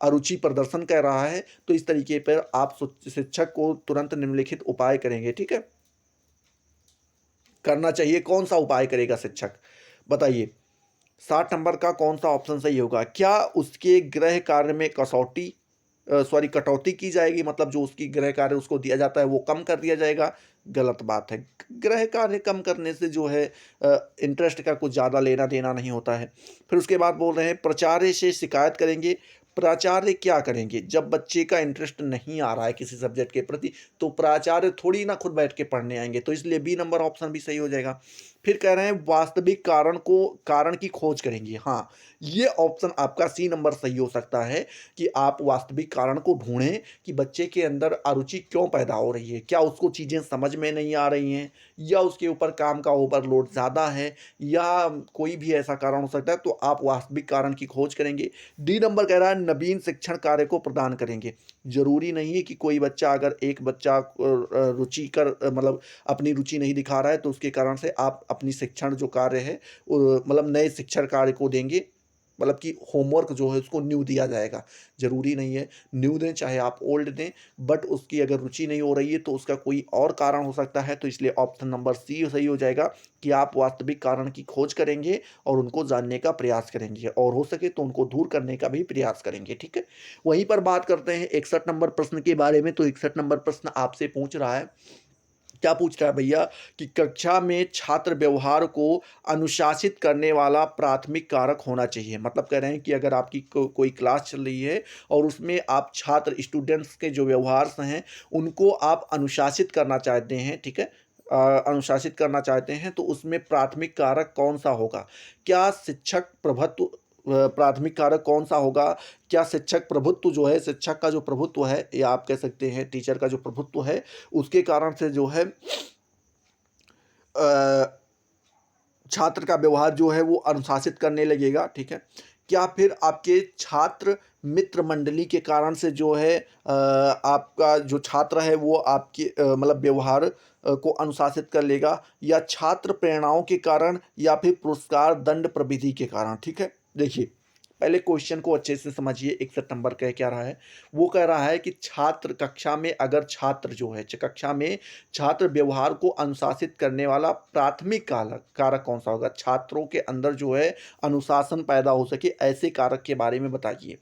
अरुचि प्रदर्शन कर रहा है, तो इस तरीके पर आप शिक्षक को तुरंत निम्नलिखित उपाय करेंगे। ठीक है, करना चाहिए। कौन सा उपाय करेगा शिक्षक, बताइए 60 नंबर का कौन सा ऑप्शन सही होगा। क्या उसके गृह कार्य में कटौती की जाएगी, मतलब जो उसकी गृह कार्य उसको दिया जाता है वो कम कर दिया जाएगा। गलत बात है, गृह कार्य कम करने से जो है इंटरेस्ट का कुछ ज़्यादा लेना देना नहीं होता है। फिर उसके बाद बोल रहे हैं प्राचार्य से शिकायत करेंगे, प्राचार्य क्या करेंगे जब बच्चे का इंटरेस्ट नहीं आ रहा है किसी सब्जेक्ट के प्रति, तो प्राचार्य थोड़ी ना खुद बैठ के पढ़ने आएंगे, तो इसलिए बी नंबर ऑप्शन भी सही हो जाएगा। फिर कह रहे हैं वास्तविक कारण की खोज करेंगे। हाँ, ये ऑप्शन आपका सी नंबर सही हो सकता है कि आप वास्तविक कारण को ढूंढें कि बच्चे के अंदर अरुचि क्यों पैदा हो रही है, क्या उसको चीज़ें समझ में नहीं आ रही हैं, या उसके ऊपर काम का ओवरलोड ज़्यादा है, या कोई भी ऐसा कारण हो सकता है, तो आप वास्तविक कारण की खोज करेंगे। डी नंबर कह रहा है नवीन शिक्षण कार्य को प्रदान करेंगे। जरूरी नहीं है कि कोई बच्चा, अगर एक बच्चा रुचिकर मतलब अपनी रुचि नहीं दिखा रहा है, तो उसके कारण से आप अपनी शिक्षण जो कार्य है मतलब नए शिक्षण कार्य को देंगे, मतलब कि होमवर्क जो है उसको न्यू दिया जाएगा। ज़रूरी नहीं है न्यू दें, चाहे आप ओल्ड दें, बट उसकी अगर रुचि नहीं हो रही है तो उसका कोई और कारण हो सकता है, तो इसलिए ऑप्शन नंबर सी सही हो जाएगा कि आप वास्तविक कारण की खोज करेंगे और उनको जानने का प्रयास करेंगे, और हो सके तो उनको दूर करने का भी प्रयास करेंगे। ठीक है, वहीं पर बात करते हैं 61 नंबर प्रश्न के बारे में। तो 61 नंबर प्रश्न आपसे पूछ रहा है, क्या पूछ रहा है भैया, कि कक्षा में छात्र व्यवहार को अनुशासित करने वाला प्राथमिक कारक होना चाहिए। मतलब कह रहे हैं कि अगर आपकी कोई क्लास चल रही है और उसमें आप छात्र स्टूडेंट्स के जो व्यवहार हैं उनको आप अनुशासित करना चाहते हैं, ठीक है, अनुशासित करना चाहते हैं, तो उसमें प्राथमिक कारक कौन सा होगा? क्या शिक्षक प्रभुत्व प्राथमिक कारक कौन सा होगा? क्या शिक्षक प्रभुत्व जो है, शिक्षक का जो प्रभुत्व है, या आप कह सकते हैं टीचर का जो प्रभुत्व है, उसके कारण से जो है छात्र का व्यवहार जो है वो अनुशासित करने लगेगा, ठीक है? क्या फिर आपके छात्र मित्र मंडली के कारण से जो है आपका जो छात्र है वो आपके मतलब व्यवहार को अनुशासित कर लेगा, या छात्र प्रेरणाओं के कारण, या फिर पुरस्कार दंड प्रविधि के कारण? ठीक है, देखिए पहले क्वेश्चन को अच्छे से समझिए। 61 नंबर कह क्या रहा है, वो कह रहा है कि छात्र कक्षा में, अगर छात्र जो है कक्षा में छात्र व्यवहार को अनुशासित करने वाला प्राथमिक कारक कौन सा होगा? छात्रों के अंदर जो है अनुशासन पैदा हो सके, ऐसे कारक के बारे में बताइए।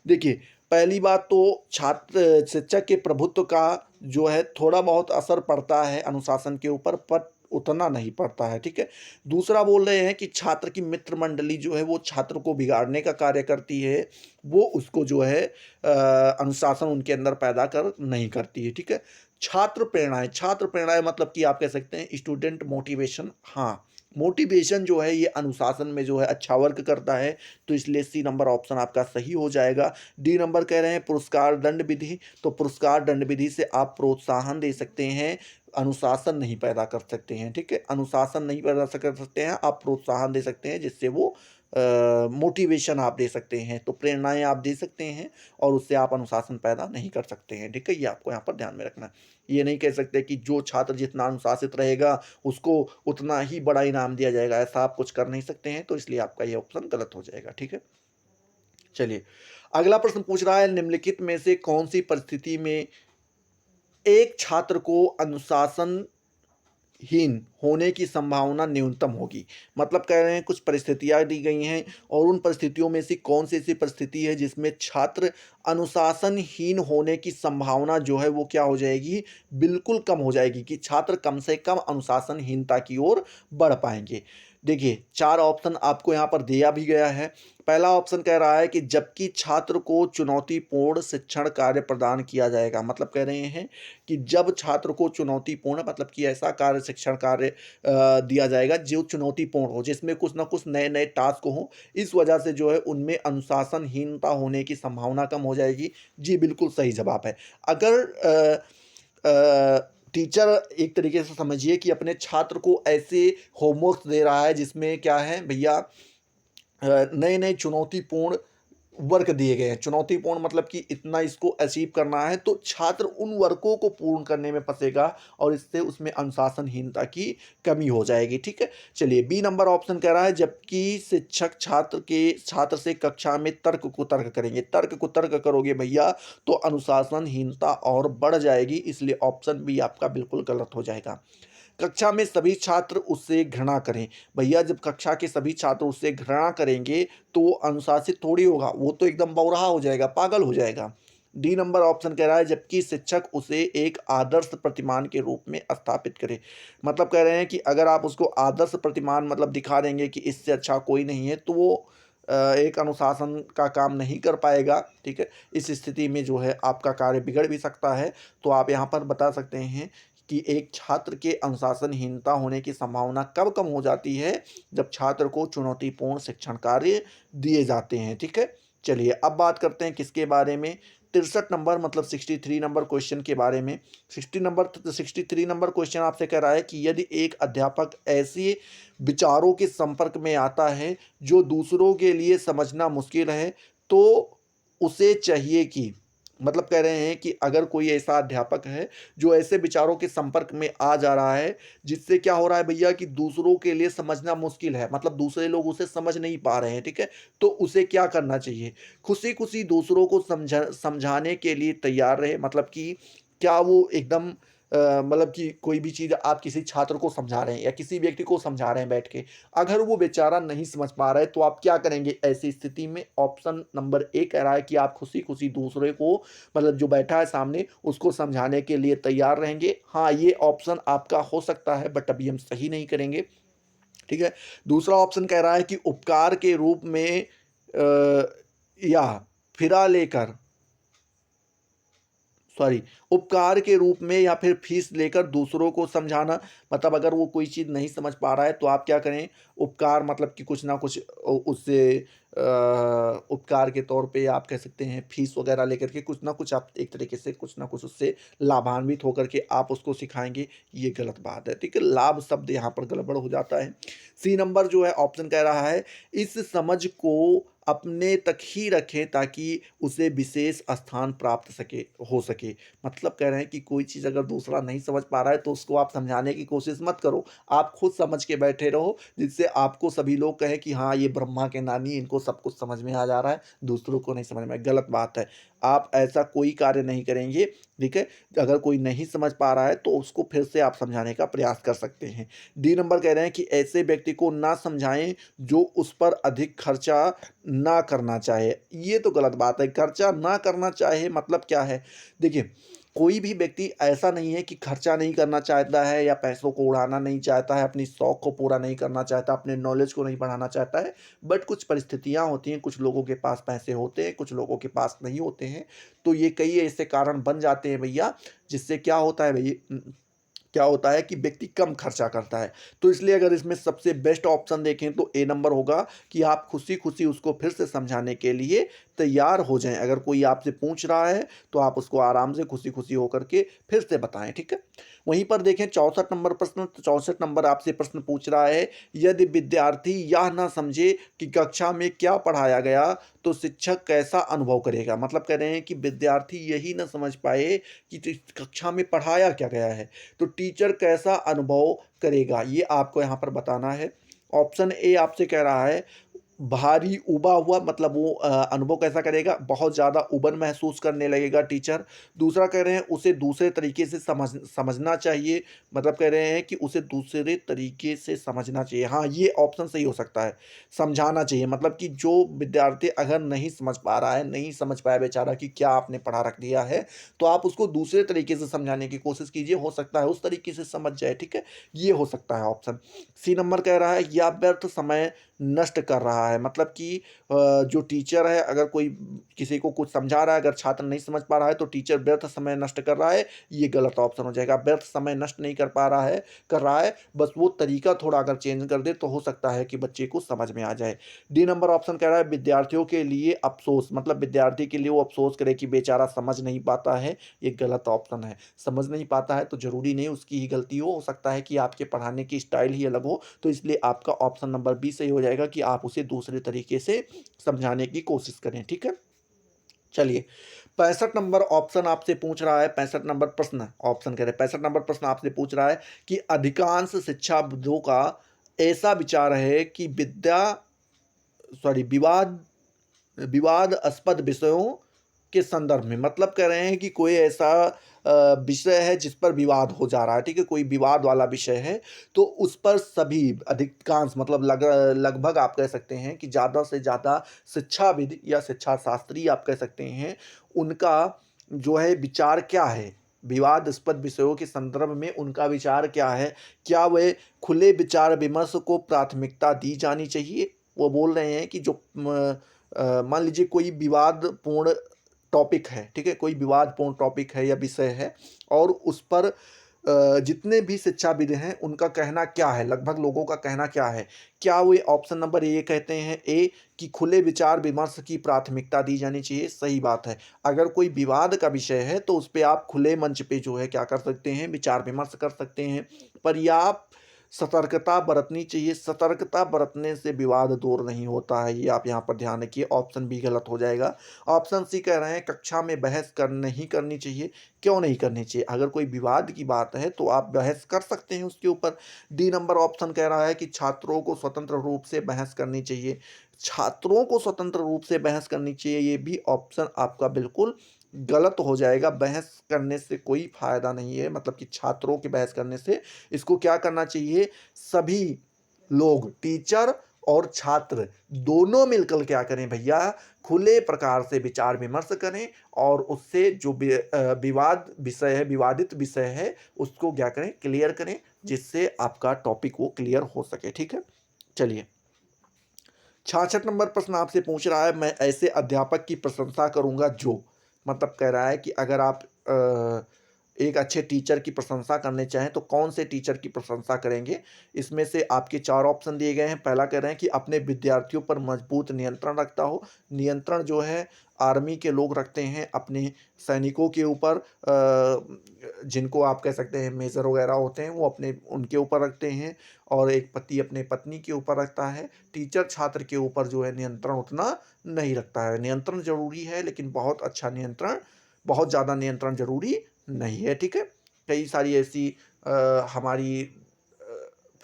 देखिए, पहली बात तो छात्र शिक्षक के प्रभुत्व का जो है थोड़ा बहुत असर पड़ता है अनुशासन के ऊपर, पर उतना नहीं पड़ता है, ठीक है। दूसरा बोल रहे हैं कि छात्र की मित्र मंडली जो है वो छात्र को बिगाड़ने का कार्य करती है, वो उसको जो है अनुशासन उनके अंदर पैदा कर नहीं करती है, ठीक है। छात्र प्रेरणाएं मतलब कि आप कह सकते हैं स्टूडेंट मोटिवेशन। हाँ, मोटिवेशन जो है ये अनुशासन में जो है अच्छा वर्क करता है, तो इसलिए सी नंबर ऑप्शन आपका सही हो जाएगा। डी नंबर कह रहे हैं पुरस्कार दंड विधि, तो पुरस्कार दंड विधि से आप प्रोत्साहन दे सकते हैं, अनुशासन नहीं पैदा कर सकते हैं, ठीक है। अनुशासन नहीं पैदा कर सकते हैं, आप प्रोत्साहन दे सकते हैं, जिससे वो मोटिवेशन आप दे सकते हैं, तो प्रेरणाएं आप दे सकते हैं, और उससे आप अनुशासन पैदा नहीं कर सकते हैं, ठीक है। ये आपको यहाँ पर ध्यान में रखना है। ये नहीं कह सकते कि जो छात्र जितना अनुशासित रहेगा उसको उतना ही बड़ा इनाम दिया जाएगा, ऐसा आप कुछ कर नहीं सकते हैं, तो इसलिए आपका ये ऑप्शन गलत हो जाएगा, ठीक है। चलिए, अगला प्रश्न पूछ रहा है निम्नलिखित में से कौन सी परिस्थिति में एक छात्र को अनुशासन हीन होने की संभावना न्यूनतम होगी? मतलब कह रहे हैं कुछ परिस्थितियां दी गई हैं, और उन परिस्थितियों में से कौन सी ऐसी परिस्थिति है जिसमें छात्र अनुशासनहीन होने की संभावना जो है वो क्या हो जाएगी, बिल्कुल कम हो जाएगी, कि छात्र कम से कम अनुशासनहीनता की ओर बढ़ पाएंगे। देखिए, चार ऑप्शन आपको यहाँ पर दिया भी गया है। पहला ऑप्शन कह रहा है कि जबकि छात्र को चुनौतीपूर्ण शिक्षण कार्य प्रदान किया जाएगा। मतलब कह रहे हैं कि जब छात्र को चुनौतीपूर्ण, मतलब कि ऐसा कार्य, शिक्षण कार्य दिया जाएगा जो चुनौतीपूर्ण हो, जिसमें कुछ ना कुछ नए नए टास्क हो, इस वजह से जो है उनमें अनुशासनहीनता होने की संभावना कम हो जाएगी। जी बिल्कुल सही जवाब है। अगर टीचर एक तरीके से समझिए कि अपने छात्र को ऐसे होमवर्क दे रहा है जिसमें क्या है भैया, नए नए चुनौतीपूर्ण वर्क दिए गए हैं। चुनौतीपूर्ण मतलब कि इतना इसको अचीव करना है, तो छात्र उन वर्कों को पूर्ण करने में फंसेगा, और इससे उसमें अनुशासनहीनता की कमी हो जाएगी, ठीक है। चलिए, बी नंबर ऑप्शन कह रहा है जबकि शिक्षक छात्र से कक्षा में तर्क को तर्क करेंगे। तर्क को तर्क करोगे भैया तो अनुशासनहीनता और बढ़ जाएगी, इसलिए ऑप्शन बी आपका बिल्कुल गलत हो जाएगा। कक्षा में सभी छात्र उससे घृणा करें। भैया, जब कक्षा के सभी छात्र उससे घृणा करेंगे तो वो अनुशासित थोड़ी होगा, वो तो एकदम बौराहा हो जाएगा, पागल हो जाएगा। डी नंबर ऑप्शन कह रहा है जबकि शिक्षक उसे एक आदर्श प्रतिमान के रूप में स्थापित करे। मतलब कह रहे हैं कि अगर आप उसको आदर्श प्रतिमान मतलब दिखा देंगे कि इससे अच्छा कोई नहीं है, तो वो एक अनुशासन का काम नहीं कर पाएगा, ठीक है। इस स्थिति में जो है आपका कार्य बिगड़ भी सकता है। तो आप यहाँ पर बता सकते हैं कि एक छात्र के अनुशासनहीनता होने की संभावना कब कम हो जाती है, जब छात्र को चुनौतीपूर्ण शिक्षण कार्य दिए जाते हैं, ठीक है। चलिए अब बात करते हैं किसके बारे में, 63 नंबर मतलब 63 नंबर क्वेश्चन के बारे में। 63 नंबर क्वेश्चन आपसे कह रहा है कि यदि एक अध्यापक ऐसे विचारों के संपर्क में आता है जो दूसरों के लिए समझना मुश्किल है, तो उसे चाहिए कि, मतलब कह रहे हैं कि अगर कोई ऐसा अध्यापक है जो ऐसे विचारों के संपर्क में आ जा रहा है जिससे क्या हो रहा है भैया कि दूसरों के लिए समझना मुश्किल है, मतलब दूसरे लोग उसे समझ नहीं पा रहे हैं, ठीक है। तो उसे क्या करना चाहिए, खुशी खुशी दूसरों को समझाने के लिए तैयार रहे। मतलब कि क्या वो एकदम मतलब कि कोई भी चीज़ आप किसी छात्र को समझा रहे हैं या किसी व्यक्ति को समझा रहे हैं बैठ के, अगर वो बेचारा नहीं समझ पा रहा है तो आप क्या करेंगे ऐसी स्थिति में। ऑप्शन नंबर ए कह रहा है कि आप खुशी खुशी दूसरे को, मतलब जो बैठा है सामने, उसको समझाने के लिए तैयार रहेंगे। हाँ, ये ऑप्शन आपका हो सकता है, बट अभी हम सही नहीं करेंगे, ठीक है। दूसरा ऑप्शन कह रहा है कि उपकार के रूप में या फिरा लेकर, सॉरी, उपकार के रूप में या फिर फीस लेकर दूसरों को समझाना। मतलब अगर वो कोई चीज़ नहीं समझ पा रहा है तो आप क्या करें, उपकार मतलब कि कुछ ना कुछ उससे उपकार के तौर पे आप कह सकते हैं फीस वगैरह लेकर के कुछ ना कुछ आप एक तरीके से कुछ ना कुछ उससे लाभान्वित होकर के आप उसको सिखाएंगे। ये गलत बात है, ठीक है। लाभ शब्द यहाँ पर गड़बड़ हो जाता है। सी नंबर जो है ऑप्शन कह रहा है इस समझ को अपने तक ही रखें ताकि उसे विशेष स्थान प्राप्त हो सके। मतलब कह रहे हैं कि कोई चीज़ अगर दूसरा नहीं समझ पा रहा है तो उसको आप समझाने की कोशिश मत करो, आप खुद समझ के बैठे रहो, जिससे आपको सभी लोग कहें कि हाँ ये ब्रह्मा के नानी, इनको सब कुछ समझ में आ जा रहा है, दूसरों को नहीं समझ में। गलत बात है, आप ऐसा कोई कार्य नहीं करेंगे, ठीक है। अगर कोई नहीं समझ पा रहा है तो उसको फिर से आप समझाने का प्रयास कर सकते हैं। डी नंबर कह रहे हैं कि ऐसे व्यक्ति को ना समझाएं जो उस पर अधिक खर्चा ना करना चाहे। ये तो गलत बात है, खर्चा ना करना चाहे मतलब क्या है, देखिए कोई भी व्यक्ति ऐसा नहीं है कि खर्चा नहीं करना चाहता है या पैसों को उड़ाना नहीं चाहता है, अपनी शौक को पूरा नहीं करना चाहता, अपने नॉलेज को नहीं बढ़ाना चाहता है। बट कुछ परिस्थितियां होती हैं, कुछ लोगों के पास पैसे होते हैं, कुछ लोगों के पास नहीं होते हैं। तो ये कई ऐसे कारण बन जाते हैं भैया, जिससे क्या होता है भैया, क्या होता है कि व्यक्ति कम खर्चा करता है। तो इसलिए अगर इसमें सबसे बेस्ट ऑप्शन देखें तो ए नंबर होगा कि आप खुशी खुशी उसको फिर से समझाने के लिए तैयार हो जाएं। अगर कोई आपसे पूछ रहा है तो आप उसको आराम से खुशी खुशी होकर के फिर से बताएं, ठीक है। वहीं पर देखें 64 नंबर प्रश्न, तो 64 नंबर आपसे प्रश्न पूछ रहा है यदि विद्यार्थी यह ना समझे कि कक्षा में क्या पढ़ाया गया तो शिक्षक कैसा अनुभव करेगा। मतलब कह रहे हैं कि विद्यार्थी यही ना समझ पाए कि कक्षा में पढ़ाया क्या गया है तो टीचर कैसा अनुभव करेगा, ये आपको यहाँ पर बताना है। ऑप्शन ए आपसे कह रहा है भारी उबा हुआ, मतलब वो अनुभव कैसा करेगा, बहुत ज़्यादा उबन महसूस करने लगेगा टीचर। दूसरा कह रहे हैं उसे दूसरे तरीके से समझना चाहिए, मतलब कह रहे हैं कि उसे दूसरे तरीके से समझना चाहिए। हाँ, ये ऑप्शन सही हो सकता है, समझाना चाहिए। मतलब कि जो विद्यार्थी अगर नहीं समझ पा रहा है, नहीं समझ पाया बेचारा कि क्या आपने पढ़ा रख दिया है, तो आप उसको दूसरे तरीके से समझाने की कोशिश कीजिए, हो सकता है उस तरीके से समझ जाए, ठीक है। ये हो सकता है ऑप्शन। सी नंबर कह रहा है या व्यर्थ समय नष्ट कर रहा है। मतलब कि जो टीचर है अगर कोई किसी को कुछ समझा रहा है, अगर छात्र नहीं समझ पा रहा है तो टीचर व्यर्थ समय नष्ट कर रहा है, ये गलत ऑप्शन हो जाएगा। व्यर्थ समय नष्ट नहीं कर रहा है, बस वो तरीका थोड़ा अगर चेंज कर दे तो हो सकता है कि बच्चे को समझ में आ जाए। डी नंबर ऑप्शन कह रहा है विद्यार्थियों के लिए अफसोस, मतलब विद्यार्थी के लिए वो अफसोस करे कि बेचारा समझ नहीं पाता है, ये गलत ऑप्शन है। समझ नहीं पाता है तो जरूरी नहीं उसकी ही गलती हो सकता है कि आपके पढ़ाने की स्टाइल ही अलग हो, तो इसलिए आपका ऑप्शन नंबर बी सही हो जाएगा कि आप उसे दूसरे तरीके से समझाने की कोशिश करें, ठीक है। चलिए 65 नंबर ऑप्शन आपसे पूछ रहा है, 65 नंबर प्रश्न, ऑप्शन कह रहे हैं 65 नंबर प्रश्न आपसे पूछ रहा है कि अधिकांश शिक्षाविदों का ऐसा विचार है कि विवाद विवादास्पद विषयों के संदर्भ में, मतलब कह रहे हैं कि कोई ऐसा विषय है जिस पर विवाद हो जा रहा है, ठीक है, कोई विवाद वाला विषय है, तो उस पर सभी अधिकांश मतलब लगभग आप कह सकते हैं कि ज़्यादा से ज़्यादा शिक्षाविद या शिक्षा शास्त्री आप कह सकते हैं, उनका जो है विचार क्या है, विवादास्पद विषयों के संदर्भ में उनका विचार क्या है। क्या वे खुले विचार विमर्श को प्राथमिकता दी जानी चाहिए, वो बोल रहे हैं कि जो मान लीजिए कोई विवादपूर्ण टॉपिक है, ठीक है, कोई विवादपूर्ण टॉपिक है या विषय है, और उस पर जितने भी शिक्षाविद हैं उनका कहना क्या है, लगभग लोगों का कहना क्या है। क्या वो ऑप्शन नंबर ए कहते हैं, ए कि खुले विचार विमर्श की प्राथमिकता दी जानी चाहिए, सही बात है। अगर कोई विवाद का विषय है तो उस पे आप खुले मंच पे जो है क्या कर सकते हैं, विचार विमर्श कर सकते हैं, पर या आप सतर्कता बरतनी चाहिए। सतर्कता बरतने से विवाद दूर नहीं होता है, ये आप यहाँ पर ध्यान रखिए। ऑप्शन बी गलत हो जाएगा। ऑप्शन सी कह रहे हैं कक्षा में बहस नहीं करनी चाहिए। क्यों नहीं करनी चाहिए? अगर कोई विवाद की बात है तो आप बहस कर सकते हैं उसके ऊपर। डी नंबर ऑप्शन कह रहा है कि छात्रों को स्वतंत्र रूप से बहस करनी चाहिए। छात्रों को स्वतंत्र रूप से बहस करनी चाहिए, ये भी ऑप्शन आपका बिल्कुल गलत हो जाएगा। बहस करने से कोई फायदा नहीं है, मतलब कि छात्रों के बहस करने से। इसको क्या करना चाहिए, सभी लोग, टीचर और छात्र दोनों मिलकर क्या करें भैया, खुले प्रकार से विचार विमर्श करें और उससे जो विवाद विषय है, विवादित विषय है, उसको क्या करें, क्लियर करें, जिससे आपका टॉपिक वो क्लियर हो सके। ठीक है, चलिए 66 नंबर प्रश्न आपसे पूछ रहा है, मैं ऐसे अध्यापक की प्रशंसा करूंगा जो, मतलब कह रहा है कि अगर आप एक अच्छे टीचर की प्रशंसा करने चाहें तो कौन से टीचर की प्रशंसा करेंगे। इसमें से आपके 4 ऑप्शन दिए गए हैं। पहला कह रहे हैं कि अपने विद्यार्थियों पर मजबूत नियंत्रण रखता हो। नियंत्रण जो है आर्मी के लोग रखते हैं अपने सैनिकों के ऊपर, जिनको आप कह सकते हैं मेजर वगैरह होते हैं, वो अपने उनके ऊपर रखते हैं। और एक पति अपने पत्नी के ऊपर रखता है। टीचर छात्र के ऊपर जो है नियंत्रण उतना नहीं रखता है। नियंत्रण जरूरी है, लेकिन बहुत अच्छा नियंत्रण, बहुत ज़्यादा नियंत्रण जरूरी नहीं है। ठीक है, कई सारी ऐसी हमारी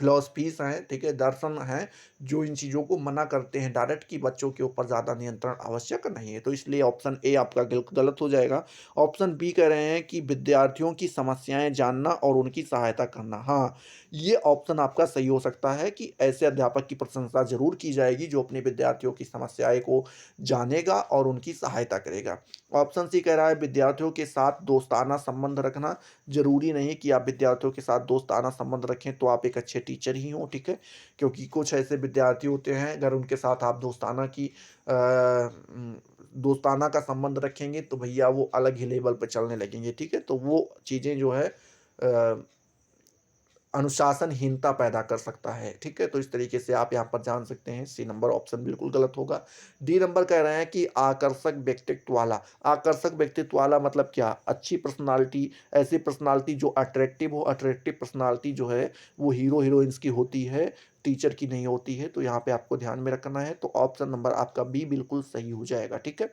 फिलॉसफीज हैं, ठीक है, दर्शन हैं, जो इन चीज़ों को मना करते हैं डायरेक्ट कि बच्चों के ऊपर ज़्यादा नियंत्रण आवश्यक नहीं है। तो इसलिए ऑप्शन ए आपका गलत हो जाएगा। ऑप्शन बी कह रहे हैं कि विद्यार्थियों की समस्याएं जानना और उनकी सहायता करना। हाँ, ये ऑप्शन आपका सही हो सकता है कि ऐसे अध्यापक की प्रशंसा जरूर की जाएगी जो अपने विद्यार्थियों की समस्याएं को जानेगा और उनकी सहायता करेगा। ऑप्शन सी कह रहा है विद्यार्थियों के साथ दोस्ताना संबंध रखना। जरूरी नहीं कि आप विद्यार्थियों के साथ दोस्ताना संबंध रखें तो आप एक अच्छे टीचर ही हों, ठीक है, क्योंकि कुछ ऐसे विद्यार्थी होते हैं, अगर उनके साथ आप दोस्ताना का संबंध रखेंगे तो भैया वो अलग ही लेवल पर चलने लगेंगे। ठीक है, तो वो चीज़ें जो है अनुशासनहीनता पैदा कर सकता है। ठीक है, तो इस तरीके से आप यहाँ पर जान सकते हैं। सी नंबर ऑप्शन बिल्कुल गलत होगा। डी नंबर कह रहे हैं कि आकर्षक व्यक्तित्व वाला। आकर्षक व्यक्तित्व वाला मतलब क्या, अच्छी पर्सनालिटी, ऐसी पर्सनालिटी जो अट्रैक्टिव हो। अट्रैक्टिव पर्सनालिटी जो है वो हीरो हीरोइंस की होती है, टीचर की नहीं होती है। तो यहाँ पे आपको ध्यान में रखना है। तो ऑप्शन नंबर आपका बी बिल्कुल सही हो जाएगा। ठीक है,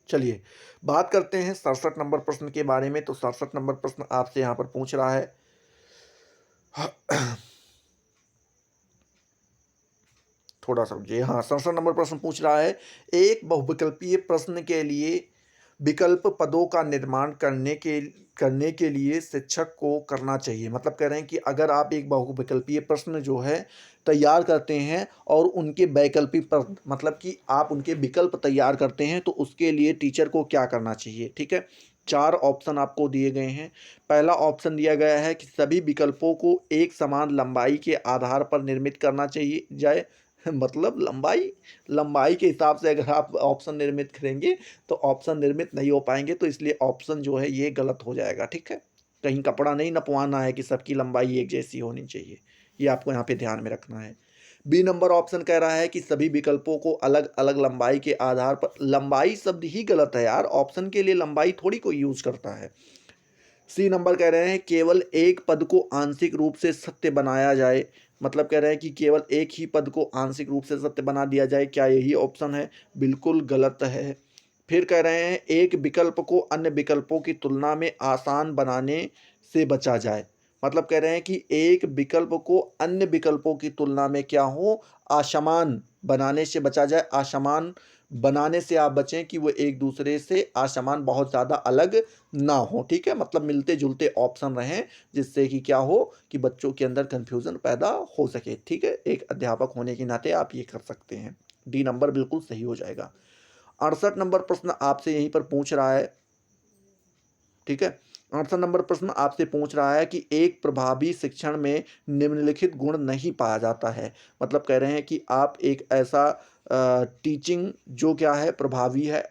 चलिए बात करते हैं 67 नंबर प्रश्न के बारे में। तो 67 नंबर प्रश्न आपसे यहाँ पर पूछ रहा है थोड़ा समझिए। हाँ, 67 नंबर प्रश्न पूछ रहा है, एक बहुविकल्पीय प्रश्न के लिए विकल्प पदों का निर्माण करने के लिए शिक्षक को करना चाहिए। मतलब कह रहे हैं कि अगर आप एक बहुविकल्पीय प्रश्न जो है तैयार करते हैं और उनके वैकल्पिक प्रश्न, मतलब कि आप उनके विकल्प तैयार करते हैं, तो उसके लिए टीचर को क्या करना चाहिए। ठीक है, 4 ऑप्शन आपको दिए गए हैं। पहला ऑप्शन दिया गया है कि सभी विकल्पों को एक समान लंबाई के आधार पर निर्मित करना चाहिए जाए। मतलब लंबाई के हिसाब से अगर आप ऑप्शन निर्मित करेंगे तो ऑप्शन निर्मित नहीं हो पाएंगे। तो इसलिए ऑप्शन जो है ये गलत हो जाएगा। ठीक है, कहीं कपड़ा नहीं नपवाना है कि सबकी लंबाई एक जैसी होनी चाहिए, ये आपको यहाँ पे ध्यान में रखना है। बी नंबर ऑप्शन कह रहा है कि सभी विकल्पों को अलग अलग लंबाई के आधार पर। लंबाई शब्द ही गलत है यार, ऑप्शन के लिए लंबाई थोड़ी कोई यूज करता है। सी नंबर कह रहे हैं केवल एक पद को आंशिक रूप से सत्य बनाया जाए। मतलब कह रहे हैं कि केवल एक ही पद को आंशिक रूप से सत्य बना दिया जाए। क्या यही ऑप्शन है? बिल्कुल गलत है। फिर कह रहे हैं एक विकल्प को अन्य विकल्पों की तुलना में आसान बनाने से बचा जाए। मतलब कह रहे हैं कि एक विकल्प को अन्य विकल्पों की तुलना में क्या हो, असमान बनाने से बचा जाए। असमान बनाने से आप बचें कि वो एक दूसरे से असमान, बहुत ज़्यादा अलग ना हो। ठीक है, मतलब मिलते जुलते ऑप्शन रहें, जिससे कि क्या हो कि बच्चों के अंदर कंफ्यूजन पैदा हो सके। ठीक है, एक अध्यापक होने के नाते आप ये कर सकते हैं। डी नंबर बिल्कुल सही हो जाएगा। 68 नंबर प्रश्न आपसे यहीं पर पूछ रहा है, ठीक है, 68 नंबर प्रश्न आपसे पूछ रहा है कि एक प्रभावी शिक्षण में निम्नलिखित गुण नहीं पाया जाता है। मतलब कह रहे हैं कि आप एक ऐसा टीचिंग जो क्या है प्रभावी है,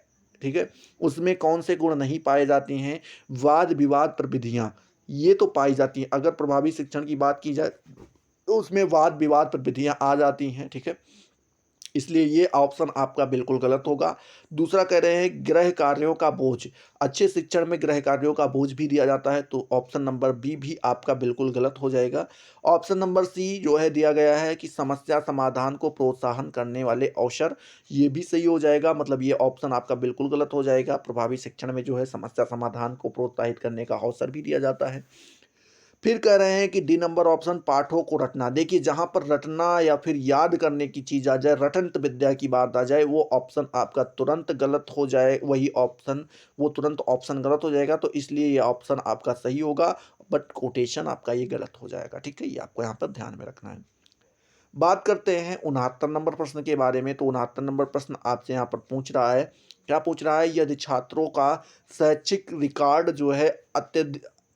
ठीक है, उसमें कौन से गुण नहीं पाए जाते हैं। वाद विवाद प्रविधियां ये तो पाई जाती हैं। अगर प्रभावी शिक्षण की बात की जाए तो उसमें वाद विवाद प्रविधियां आ जाती हैं, ठीक है, इसलिए ये ऑप्शन आपका बिल्कुल गलत होगा। दूसरा कह रहे हैं गृह कार्यों का बोझ, अच्छे शिक्षण में गृह कार्यों का बोझ भी दिया जाता है, तो ऑप्शन नंबर बी भी आपका बिल्कुल गलत हो जाएगा। ऑप्शन नंबर सी जो है दिया गया है कि समस्या समाधान को प्रोत्साहन करने वाले अवसर, ये भी सही हो जाएगा। मतलब ये ऑप्शन आपका बिल्कुल गलत हो जाएगा। प्रभावी शिक्षण में जो है समस्या समाधान को प्रोत्साहित करने का अवसर भी दिया जाता है। फिर कह रहे हैं कि डी नंबर ऑप्शन पाठों को रटना। देखिए जहां पर रटना या फिर याद करने की चीज आ जाए, रटंत विद्या की बात आ जाए, वो ऑप्शन आपका तुरंत गलत हो जाए, वही ऑप्शन वो तुरंत ऑप्शन गलत हो जाएगा। तो इसलिए ये ऑप्शन आपका सही होगा, बट कोटेशन आपका ये गलत हो जाएगा, ठीक है, ये आपको यहाँ पर ध्यान में रखना है। बात करते हैं 69 नंबर प्रश्न के बारे में। तो 69 नंबर प्रश्न आपसे यहाँ पर पूछ रहा है, क्या पूछ रहा है, यदि छात्रों का शैक्षिक रिकॉर्ड जो है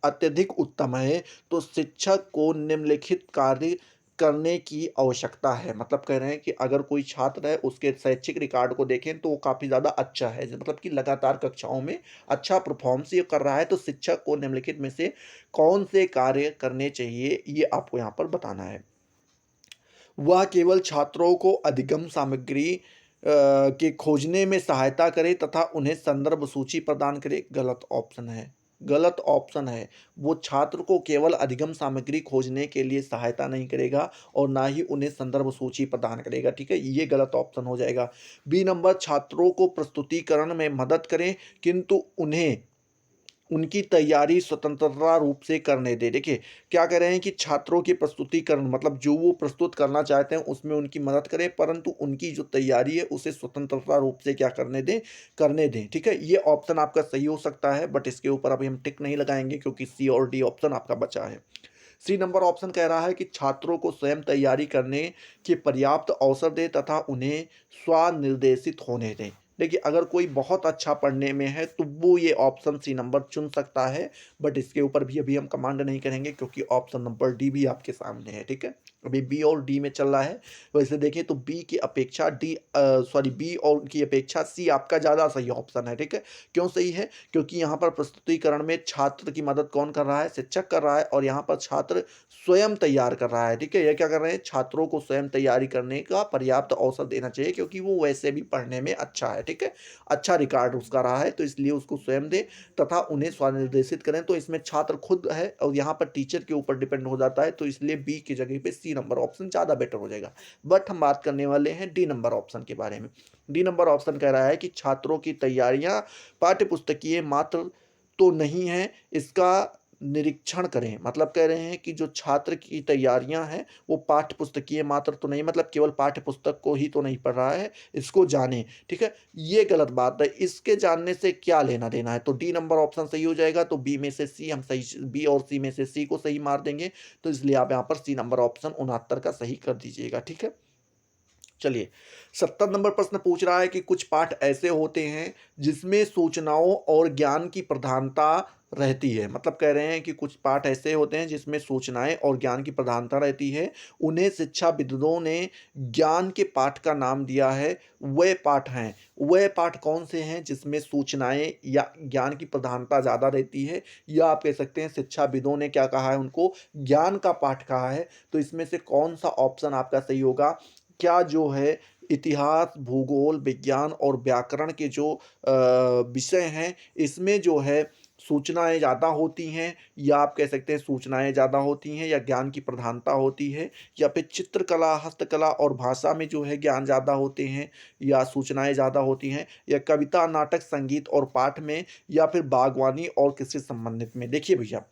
अत्यधिक उत्तम है तो शिक्षक को निम्नलिखित कार्य करने की आवश्यकता है। मतलब कह रहे हैं कि अगर कोई छात्र है उसके शैक्षिक रिकॉर्ड को देखें तो वो काफ़ी ज़्यादा अच्छा है, मतलब कि लगातार कक्षाओं में अच्छा परफॉर्मेंस ये कर रहा है, तो शिक्षक को निम्नलिखित में से कौन से कार्य करने चाहिए ये आपको यहाँ पर बताना है। वह केवल छात्रों को अधिगम सामग्री के खोजने में सहायता करे तथा उन्हें संदर्भ सूची प्रदान करे। गलत ऑप्शन है, गलत ऑप्शन है। वो छात्र को केवल अधिगम सामग्री खोजने के लिए सहायता नहीं करेगा और ना ही उन्हें संदर्भ सूची प्रदान करेगा, ठीक है, ये गलत ऑप्शन हो जाएगा। बी नंबर, छात्रों को प्रस्तुतिकरण में मदद करें किंतु उन्हें उनकी तैयारी स्वतंत्रता रूप से करने दें। देखिए क्या कह रहे हैं कि छात्रों की प्रस्तुतिकरण मतलब जो वो प्रस्तुत करना चाहते हैं उसमें उनकी मदद करें, परंतु उनकी जो तैयारी है उसे स्वतंत्रता रूप से क्या करने दें, ठीक है, ये ऑप्शन आपका सही हो सकता है, बट इसके ऊपर अभी हम टिक नहीं लगाएंगे क्योंकि सी और डी ऑप्शन आपका बचा है। सी नंबर ऑप्शन कह रहा है कि छात्रों को स्वयं तैयारी करने के पर्याप्त अवसर दें तथा उन्हें स्वनिर्देशित होने दें। देखिए अगर कोई बहुत अच्छा पढ़ने में है तो वो ये ऑप्शन सी नंबर चुन सकता है, बट इसके ऊपर भी अभी हम कमांड नहीं करेंगे क्योंकि ऑप्शन नंबर डी भी आपके सामने है, ठीक है, अभी बी और डी में चल रहा है। वैसे देखें तो बी की अपेक्षा बी और की अपेक्षा सी आपका ज़्यादा सही ऑप्शन है, ठीक है। क्यों सही है, क्योंकि यहाँ पर प्रस्तुतिकरण में छात्र की मदद कौन कर रहा है, शिक्षक कर रहा है, और यहाँ पर छात्र स्वयं तैयार कर रहा है, ठीक है। ये क्या कर रहे हैं, छात्रों को स्वयं तैयारी करने का पर्याप्त अवसर देना चाहिए क्योंकि वो वैसे भी पढ़ने में अच्छा है, ठीक है, अच्छा रिकॉर्ड उसका रहा है, तो इसलिए उसको स्वयं दें तथा उन्हें स्वनिर्देशित करें। तो इसमें छात्र खुद है और यहाँ पर टीचर के ऊपर डिपेंड हो जाता है, तो इसलिए बी की जगह पे सी नंबर ऑप्शन ज़्यादा बेटर हो जाएगा। बट हम बात करने वाले हैं डी नंबर ऑप्शन के बारे में। डी नंबर ऑप्शन कह रहा है कि छात्रों की तैयारियां पाठ्य पुस्तकीय मात्र तो नहीं है, इसका निरीक्षण करें। मतलब कह रहे हैं कि जो छात्र की तैयारियां हैं वो पाठ्य पुस्तकीय मात्र तो नहीं, मतलब केवल पाठ्य पुस्तक को ही तो नहीं पढ़ रहा है, इसको जाने, ठीक है, ये गलत बात है। इसके जानने से क्या लेना देना है, तो डी नंबर ऑप्शन सही हो जाएगा। तो बी में से सी हम सही, बी और सी में से सी को सही मार देंगे, तो इसलिए आप यहाँ पर सी नंबर ऑप्शन 69 का सही कर दीजिएगा, ठीक है। चलिए 70 नंबर प्रश्न पूछ रहा है कि कुछ पाठ ऐसे होते हैं जिसमें सूचनाओं और ज्ञान की प्रधानता रहती है। मतलब कह रहे हैं कि कुछ पाठ ऐसे होते हैं जिसमें सूचनाएं और ज्ञान की प्रधानता रहती है, उन्हें शिक्षाविदों ने ज्ञान के पाठ का नाम दिया है। वे पाठ हैं, वे पाठ कौन से हैं जिसमें सूचनाएं या ज्ञान की प्रधानता ज़्यादा रहती है, या आप कह सकते हैं शिक्षाविदों ने क्या कहा है, उनको ज्ञान का पाठ कहा है। तो इसमें से कौन सा ऑप्शन आपका सही होगा, क्या जो है इतिहास, भूगोल, विज्ञान और व्याकरण के जो विषय हैं इसमें जो है सूचनाएँ ज़्यादा होती हैं, या आप कह सकते हैं सूचनाएँ ज़्यादा होती हैं या ज्ञान की प्रधानता होती है, या फिर चित्रकला, हस्तकला और भाषा में जो है ज्ञान ज़्यादा होते हैं या सूचनाएँ ज़्यादा होती हैं, या कविता, नाटक, संगीत और पाठ में, या फिर बागवानी और कृषि संबंधित में। देखिए भैया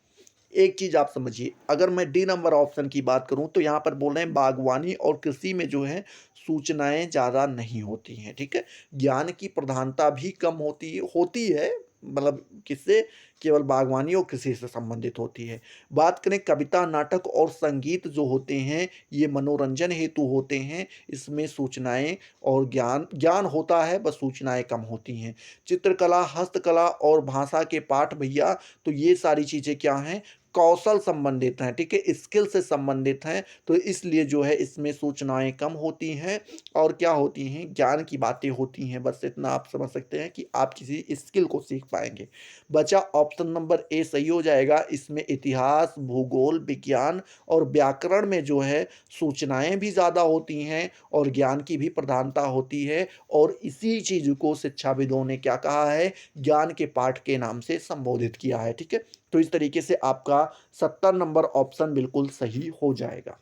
एक चीज़ आप समझिए, अगर मैं डी नंबर ऑप्शन की बात करूं तो यहाँ पर बोल रहे हैं बागवानी और कृषि में जो है सूचनाएं ज़्यादा नहीं होती हैं, ठीक है, ज्ञान की प्रधानता भी कम होती है, मतलब किससे, केवल बागवानी और कृषि से संबंधित होती है। बात करें कविता, नाटक और संगीत जो होते हैं, ये मनोरंजन हेतु होते हैं। इसमें सूचनाएँ और ज्ञान ज्ञान होता है, बस सूचनाएँ कम होती हैं। चित्रकला, हस्तकला और भाषा के पाठ भैया, तो ये सारी चीज़ें क्या हैं, कौशल संबंधित हैं, ठीक है? स्किल से संबंधित हैं, तो इसलिए जो है इसमें सूचनाएँ कम होती हैं और क्या होती हैं, ज्ञान की बातें होती हैं। बस इतना आप समझ सकते हैं कि आप किसी स्किल को सीख पाएँगे। बचा ऑप्शन नंबर ए सही हो जाएगा। इसमें इतिहास, भूगोल, विज्ञान और व्याकरण में जो है सूचनाएँ भी ज़्यादा होती हैं और ज्ञान की भी प्रधानता होती है, और इसी चीज़ को शिक्षाविदों ने क्या कहा है, ज्ञान के पाठ के नाम से संबोधित किया है, ठीक है? तो इस तरीके से आपका 70 नंबर ऑप्शन बिल्कुल सही हो जाएगा।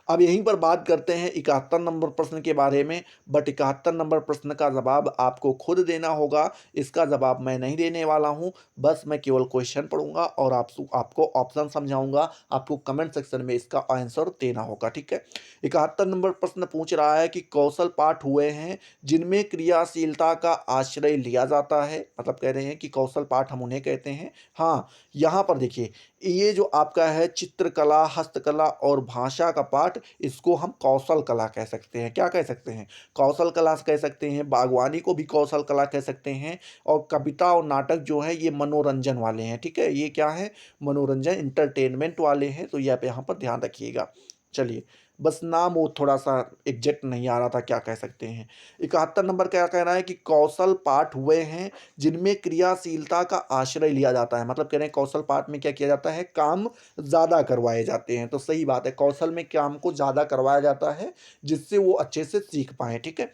अब यहीं पर बात करते हैं 71 नंबर प्रश्न के बारे में, बट 71 नंबर प्रश्न का जवाब आपको खुद देना होगा। इसका जवाब मैं नहीं देने वाला हूं, बस मैं केवल क्वेश्चन पढ़ूंगा और आपको ऑप्शन समझाऊंगा। आपको कमेंट सेक्शन में इसका आंसर देना होगा, ठीक है? 71 नंबर प्रश्न पूछ रहा है कि कौशल पाठ हुए हैं जिनमें क्रियाशीलता का आश्रय लिया जाता है, मतलब कह रहे हैं कि कौशल पाठ हम उन्हें कहते हैं। हाँ, यहाँ पर देखिए, ये जो आपका है चित्रकला, हस्तकला और भाषा का पाठ, इसको हम कौशल कला कह सकते हैं। क्या कह सकते हैं? कौशल कला कह सकते हैं, बागवानी को भी कौशल कला कह सकते हैं, और कविता और नाटक जो है ये मनोरंजन वाले हैं, ठीक है? ये क्या है, मनोरंजन, एंटरटेनमेंट वाले हैं, तो ये आप यहाँ पर ध्यान रखिएगा। चलिए, बस नाम वो थोड़ा सा एग्जैक्ट नहीं आ रहा था, क्या कह सकते हैं। 71 नंबर क्या कह रहा है कि कौशल पाठ हुए हैं जिनमें क्रियाशीलता का आश्रय लिया जाता है, मतलब कह रहे हैं कौशल पाठ में क्या किया जाता है, काम ज़्यादा करवाए जाते हैं। तो सही बात है, कौशल में काम को ज़्यादा करवाया जाता है जिससे वो अच्छे से सीख पाएँ, ठीक है?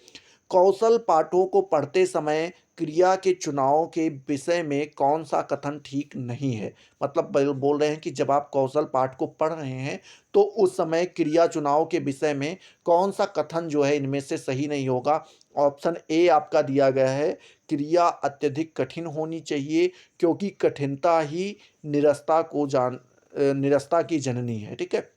कौशल पाठों को पढ़ते समय क्रिया के चुनाव के विषय में कौन सा कथन ठीक नहीं है, मतलब बोल रहे हैं कि जब आप कौशल पाठ को पढ़ रहे हैं तो उस समय क्रिया चुनाव के विषय में कौन सा कथन जो है इनमें से सही नहीं होगा। ऑप्शन ए आपका दिया गया है, क्रिया अत्यधिक कठिन होनी चाहिए क्योंकि कठिनता ही निरस्ता की जननी है, ठीक है?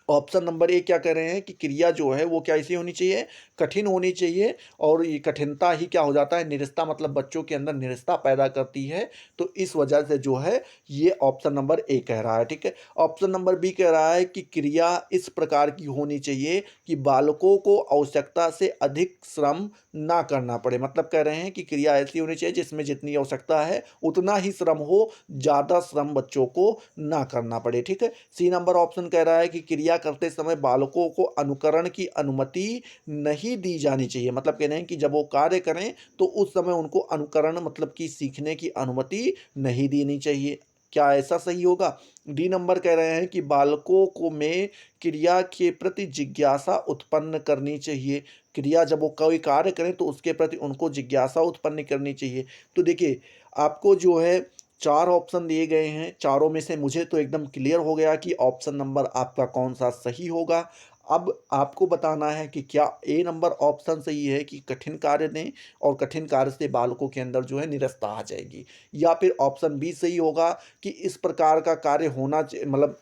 ऑप्शन नंबर ए क्या कह रहे हैं कि क्रिया जो है वो क्या ऐसी होनी चाहिए, कठिन होनी चाहिए, और ये कठिनता ही क्या हो जाता है, निरस्ता, मतलब बच्चों के अंदर निरस्ता पैदा करती है। तो इस वजह से जो है ये ऑप्शन नंबर ए कह रहा है, ठीक है? ऑप्शन नंबर बी कह रहा है कि क्रिया इस प्रकार की होनी चाहिए कि बालकों को आवश्यकता से अधिक श्रम ना करना पड़े, मतलब कह रहे हैं कि क्रिया ऐसी होनी चाहिए जिसमें जितनी आवश्यकता है उतना ही श्रम हो, ज़्यादा श्रम बच्चों को ना करना पड़े, ठीक है? सी नंबर ऑप्शन कह रहा है कि क्रिया करते समय बालकों को अनुकरण की अनुमति नहीं दी जानी चाहिए, मतलब कह रहे हैं कि जब वो कार्य करें तो उस समय उनको अनुकरण, मतलब कि सीखने की अनुमति नहीं देनी चाहिए। क्या ऐसा सही होगा? डी नंबर कह रहे हैं कि बालकों को में क्रिया के प्रति जिज्ञासा उत्पन्न करनी चाहिए। क्रिया जब वो कोई कार्य करें तो उसके प्रति उनको जिज्ञासा उत्पन्न करनी चाहिए। तो देखिए, आपको जो है 4 ऑप्शन दिए गए हैं, चारों में से मुझे तो एकदम क्लियर हो गया कि ऑप्शन नंबर आपका कौन-सा सही होगा। अब आपको बताना है कि क्या ए नंबर ऑप्शन सही है कि कठिन कार्य दें और कठिन कार्य से बालकों के अंदर जो है निरस्ता आ जाएगी, या फिर ऑप्शन बी सही होगा कि इस प्रकार का कार्य होना मतलब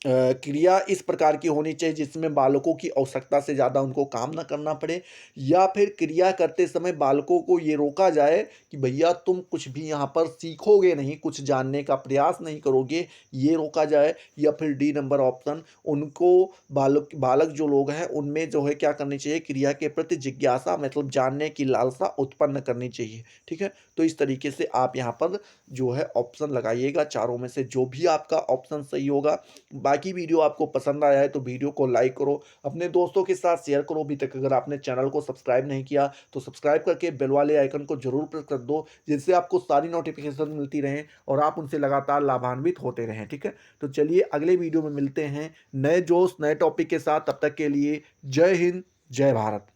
क्रिया इस प्रकार की होनी चाहिए जिसमें बालकों की आवश्यकता से ज़्यादा उनको काम ना करना पड़े, या फिर क्रिया करते समय बालकों को ये रोका जाए कि भैया तुम कुछ भी यहाँ पर सीखोगे नहीं, कुछ जानने का प्रयास नहीं करोगे, ये रोका जाए। या फिर डी नंबर ऑप्शन, उनको बालक बालक जो लोग हैं उनमें जो है क्या करनी चाहिए, क्रिया के प्रति जिज्ञासा, मतलब जानने की लालसा उत्पन्न करनी चाहिए, ठीक है? तो इस तरीके से आप यहाँ पर जो है ऑप्शन लगाइएगा, चारों में से जो भी आपका ऑप्शन सही होगा। बाकी वीडियो आपको पसंद आया है तो वीडियो को लाइक करो, अपने दोस्तों के साथ शेयर करो। अभी तक अगर आपने चैनल को सब्सक्राइब नहीं किया तो सब्सक्राइब करके बेल वाले आइकन को जरूर प्रेस कर दो, जिससे आपको सारी नोटिफिकेशन मिलती रहें और आप उनसे लगातार लाभान्वित होते रहें, ठीक है? तो चलिए अगले वीडियो में मिलते हैं नए जोश नए टॉपिक के साथ। तब तक के लिए जय हिंद, जय भारत।